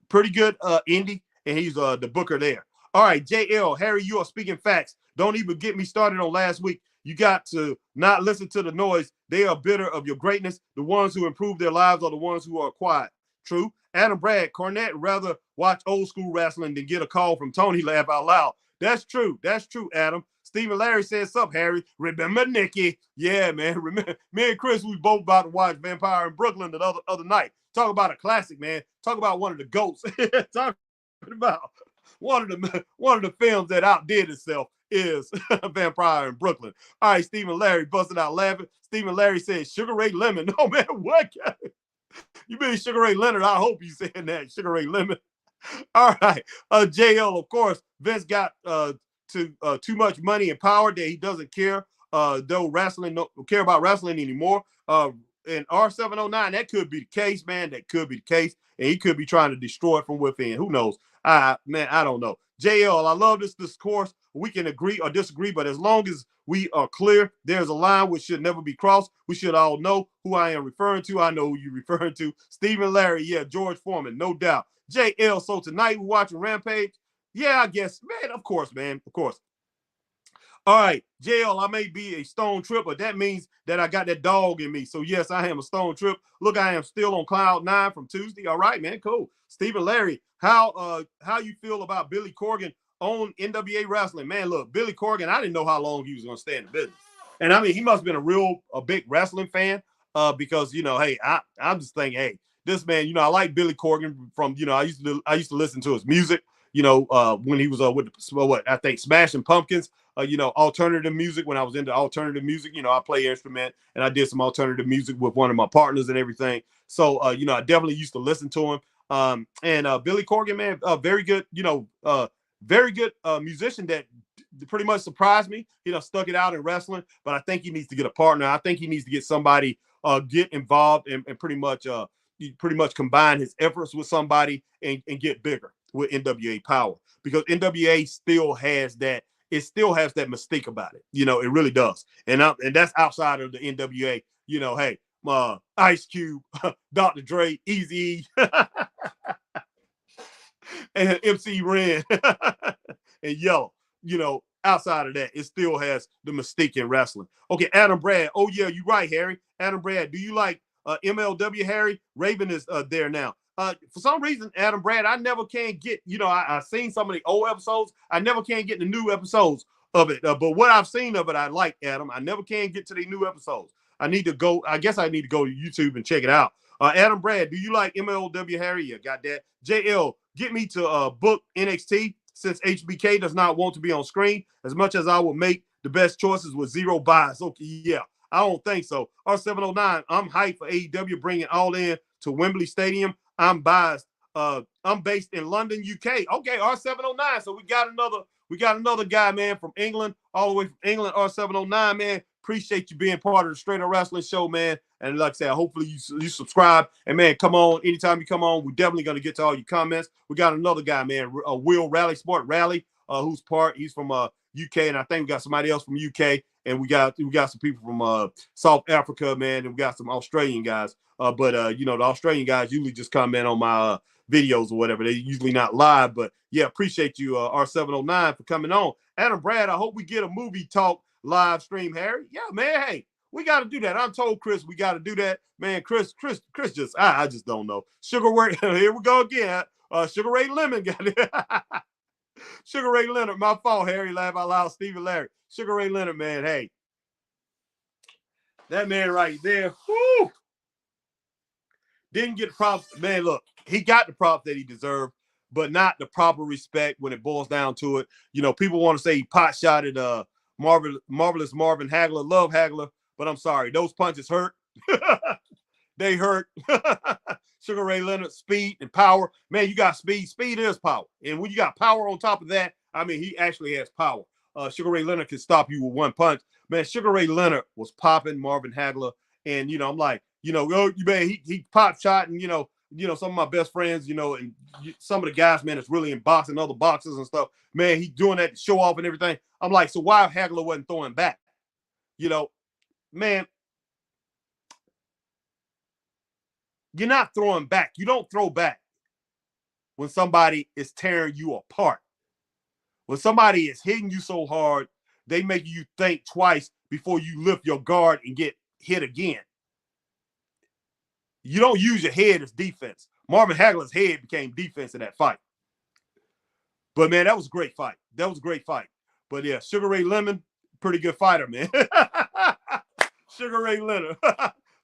pretty good indie, and he's the booker there. All right, JL, Harry, you are speaking facts. Don't even get me started on last week. You got to not listen to the noise. They are bitter of your greatness. The ones who improve their lives are the ones who are quiet. True. Adam Brad, Cornette rather watch old school wrestling than get a call from Tony laugh out loud. That's true. That's true, Adam. Stephen Larry says, sup, Harry? Remember Nikki? Yeah, man. Remember, me and Chris, we both about to watch Vampire in Brooklyn the other night. Talk about a classic, man. Talk about one of the GOATs. Talk about one of the films that outdid itself is Vampire in Brooklyn. All right, Stephen Larry busted out laughing. Stephen Larry said, Sugar Ray Lemon. Oh, man, what? You mean Sugar Ray Leonard? I hope you saying that, Sugar Ray Lemon. All right. JL, of course, Vince got too much money and power that he doesn't care don't care about wrestling anymore. And R709, that could be the case, man. That could be the case. And he could be trying to destroy it from within. Who knows? Man, I don't know. JL, I love this discourse. We can agree or disagree, but as long as we are clear, there's a line which should never be crossed. We should all know who I am referring to. I know who you're referring to. Stephen Larry, yeah, George Foreman, no doubt. JL, so tonight we're watching Rampage. Yeah, I guess, man, of course, man, of course. All right, JL, I may be a stone trip, but that means that I got that dog in me. So, yes, I am a stone trip. Look, I am still on cloud 9 from Tuesday. All right, man, cool. Stephen Larry, how you feel about Billy Corgan on NWA Wrestling. Man, look, Billy Corgan, I didn't know how long he was going to stay in the business. And I mean, he must have been a big wrestling fan because, hey, I'm just thinking, hey, this man, I like Billy Corgan from, I used to listen to his music, when he was with I think Smashing Pumpkins, alternative music. When I was into alternative music, I play instrument and I did some alternative music with one of my partners and everything. So, I definitely used to listen to him. And Billy Corgan, man, very good, very good musician that pretty much surprised me. Stuck it out in wrestling, but I think he needs to get a partner. I think he needs to get somebody get involved and pretty much combine his efforts with somebody and get bigger with NWA Power, because NWA still has that. It still has that mystique about it. It really does. And that's outside of the NWA. Hey, Ice Cube, Dr. Dre, Eazy, and MC Ren and Yellow. Outside of that, it still has the mystique in wrestling. Okay, Adam Brad. Oh yeah, you're right, Harry. Adam Brad, do you like MLW, Harry? Raven is there now. For some reason, Adam Brad, I never can get, I've seen some of the old episodes. I never can get the new episodes of it. But what I've seen of it, I like, Adam. I never can get to the new episodes. I guess I need to go to YouTube and check it out. Adam Brad, do you like MLW, Harry? Yeah, got that. JL, get me to book NXT since HBK does not want to be on screen. As much as I will make the best choices with zero bias. Okay, yeah. I don't think so. R709, I'm hyped for AEW bringing All In to Wembley Stadium. I'm biased. I'm based in London, UK. Okay, R709. So we got another guy, man, from England, all the way from England. R709, man. Appreciate you being part of the Straight Up Wrestling Show, man. And like I said, hopefully you subscribe. And man, come on. Anytime you come on, we're definitely gonna get to all your comments. We got another guy, man, Will Rally Sport Rally, he's from UK, and I think we got somebody else from UK, and we got some people from South Africa, man, and we got some Australian guys. But the Australian guys usually just comment on my videos or whatever. They're usually not live, but yeah, appreciate you, R709, for coming on. Adam Brad, I hope we get a movie talk live stream, Harry. Yeah, man. Hey, we got to do that. I told Chris we got to do that, man. Chris just I just don't know. Sugar Ray, here we go again. Sugar Ray Lemon got it. Sugar Ray Leonard, my fault, Harry. Laugh out loud, Stephen Larry. Sugar Ray Leonard, man. Hey, that man right there. Whoo! Didn't get the props. Man, look, he got the props that he deserved, but not the proper respect when it boils down to it. People want to say he pot shotted Marvelous Marvin Hagler. Love Hagler, but I'm sorry, those punches hurt. They hurt. Sugar Ray Leonard, speed and power. Man, you got speed. Speed is power. And when you got power on top of that, I mean, he actually has power. Sugar Ray Leonard can stop you with one punch. Man, Sugar Ray Leonard was popping Marvin Hagler. And, I'm like, man, he pop shot. And, some of my best friends, and some of the guys, man, that's really in boxing, other boxers and stuff. Man, he doing that to show off and everything. I'm like, so why Hagler wasn't throwing back? Man, you're not throwing back. You don't throw back when somebody is tearing you apart. When somebody is hitting you so hard, they make you think twice before you lift your guard and get hit again. You don't use your head as defense. Marvin Hagler's head became defense in that fight. But, man, that was a great fight. But, yeah, Sugar Ray Lemon, pretty good fighter, man. Sugar Ray Leonard.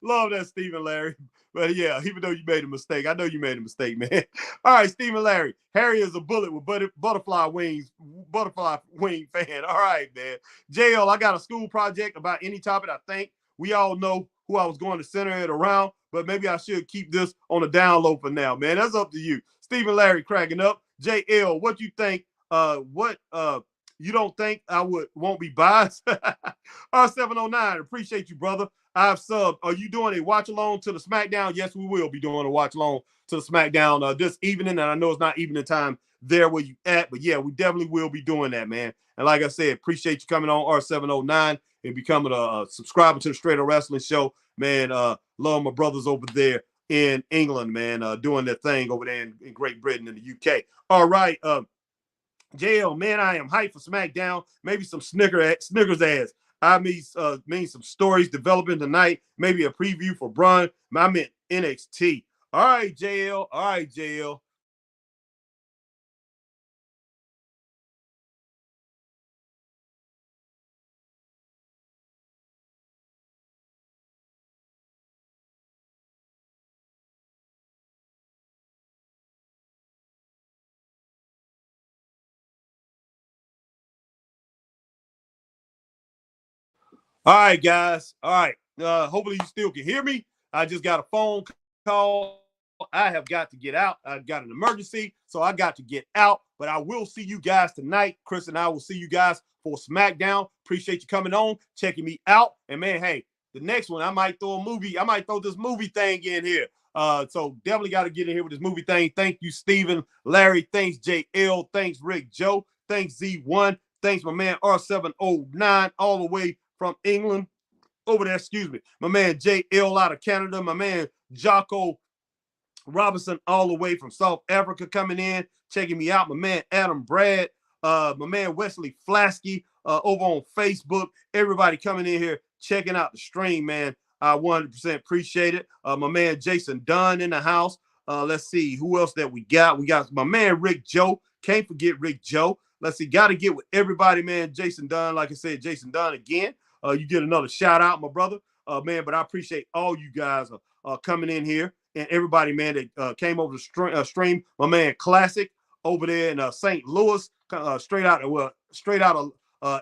Love that, Stephen Larry. But, yeah, even though you made a mistake, I know you made a mistake, man. All right, Stephen Larry. Harry is a bullet with butterfly wing fan. All right, man. JL, I got a school project about any topic. I think we all know who I was going to center it around, but maybe I should keep this on the down low for now, man. That's up to you. Stephen Larry cracking up. JL, what you think? You don't think I won't be biased? R709, appreciate you, brother. I've subbed. Are you doing a watch along to the SmackDown? Yes, we will be doing a watch along to the SmackDown this evening. And I know it's not evening time there where you at, but yeah, we definitely will be doing that, man. And like I said, appreciate you coming on R709 and becoming a subscriber to the Straight Up Wrestling Show, man. Love my brothers over there in England, man, doing their thing over there in Great Britain and the UK. All right, JL, man, I am hyped for SmackDown. Maybe some Snickers ass. I mean some stories developing tonight. Maybe a preview for Braun. I meant NXT. All right, JL. All right, guys. All right. Hopefully you still can hear me. I just got a phone call. I have got to get out. I got an emergency, so I got to get out. But I will see you guys tonight. Chris and I will see you guys for SmackDown. Appreciate you coming on, checking me out. And man, hey, the next one I might throw a movie. I might throw this movie thing in here. So definitely got to get in here with this movie thing. Thank you, Steven, Larry. Thanks, JL. Thanks, Rick Joe. Thanks, Z1. Thanks, my man R709, all the way from England over there. Excuse me, my man JL out of Canada. My man Jocko Robinson all the way from South Africa coming in, checking me out. My man Adam Brad, my man Wesley Flasky over on Facebook. Everybody coming in here, checking out the stream, man. I 100% appreciate it. My man Jason Dunn in the house. Let's see who else that we got. We got my man Rick Joe. Can't forget Rick Joe. Let's see, got to get with everybody, man. Jason Dunn, like I said, Jason Dunn again. You get another shout out, my brother, man. But I appreciate all you guys coming in here. And everybody, man, that came over to stream. My man Classic over there in St. Louis, straight out of straight out of the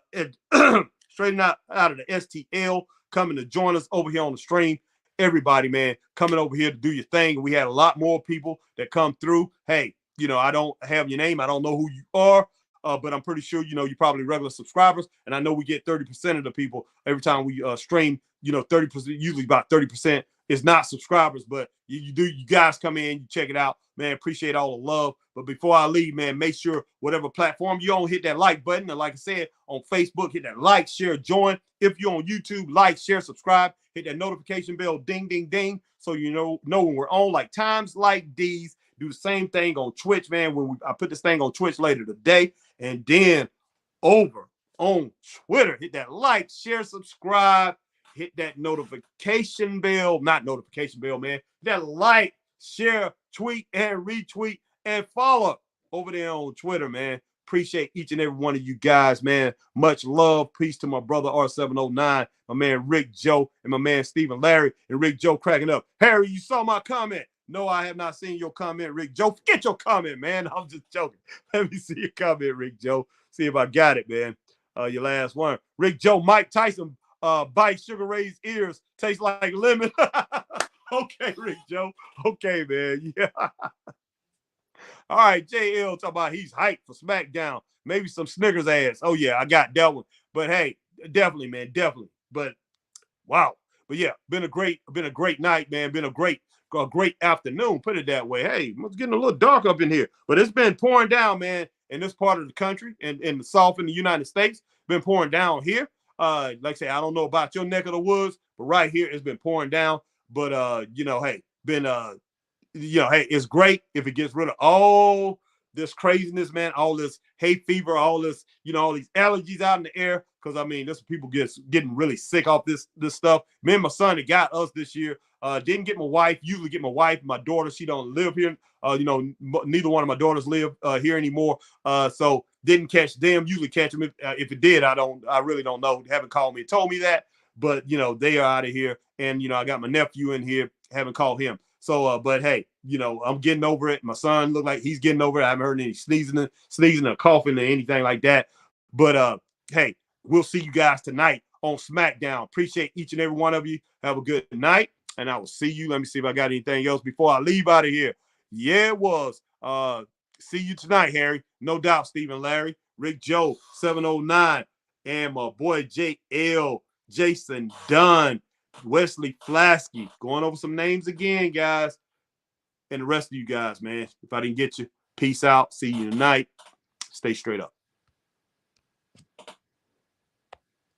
STL, coming to join us over here on the stream. Everybody, man, coming over here to do your thing. And we had a lot more people that come through. Hey, you know, I don't have your name. I don't know who you are. But I'm pretty sure, you know, you're probably regular subscribers. And I know we get 30% of the people every time we stream, you know, 30%, usually about 30% is not subscribers, but you guys come in, you check it out, man. Appreciate all the love. But before I leave, man, make sure whatever platform you're on, hit that like button. And like I said, on Facebook, hit that like, share, join. If you're on YouTube, like, share, subscribe, hit that notification bell, ding, ding, ding. So you know when we're on, like times like these. Do the same thing on Twitch, man. I put this thing on Twitch later today. And then over on Twitter, hit that like, share, subscribe, hit that notification bell. Not notification bell, man. That like, share, tweet, and retweet, and follow over there on Twitter, man. Appreciate each and every one of you guys, man. Much love. Peace to my brother R709, my man Rick Joe, and my man Stephen Larry, and Rick Joe cracking up. Harry, you saw my comment. No, I have not seen your comment, Rick Joe. Forget your comment, man. I'm just joking. Let me see your comment, Rick Joe. See if I got it, man. Your last one. Rick Joe, Mike Tyson bites Sugar Ray's ears. Tastes like lemon. Okay, Rick Joe. Okay, man. Yeah. All right, JL talking about he's hyped for SmackDown. Maybe some Snickers ass. Oh, yeah, I got that one. But hey, definitely, man. Definitely. But wow. But yeah, been a great night, man. Been a great afternoon, put it that way. Hey, it's getting a little dark up in here, but it's been pouring down, man, in this part of the country and in the South in the United States. Been pouring down here. Like I say, I don't know about your neck of the woods, but right here it's been pouring down. But you know, hey, hey, it's great if it gets rid of all this craziness, man, all this hay fever, all this, you know, all these allergies out in the air. Because I mean, there's people getting really sick off this stuff. Me and my son, it got us this year. Didn't get my wife. Usually get my wife, my daughter. She don't live here. You know, neither one of my daughters live here anymore. So didn't catch them. Usually catch them. If it did, I really don't know. They haven't called me and told me that. But you know, they are out of here. And you know, I got my nephew in here. Haven't called him. So, but hey, you know, I'm getting over it. My son look like he's getting over it. I haven't heard any sneezing or coughing or anything like that. But hey, we'll see you guys tonight on SmackDown. Appreciate each and every one of you. Have a good night, and I will see you. Let me see if I got anything else before I leave out of here. Yeah, it was. See you tonight, Harry. No doubt, Stephen Larry, Rick Joe, 709, and my boy JL, Jason Dunn, Wesley Flasky. Going over some names again, guys. And the rest of you guys, man. If I didn't get you, peace out. See you tonight. Stay straight up.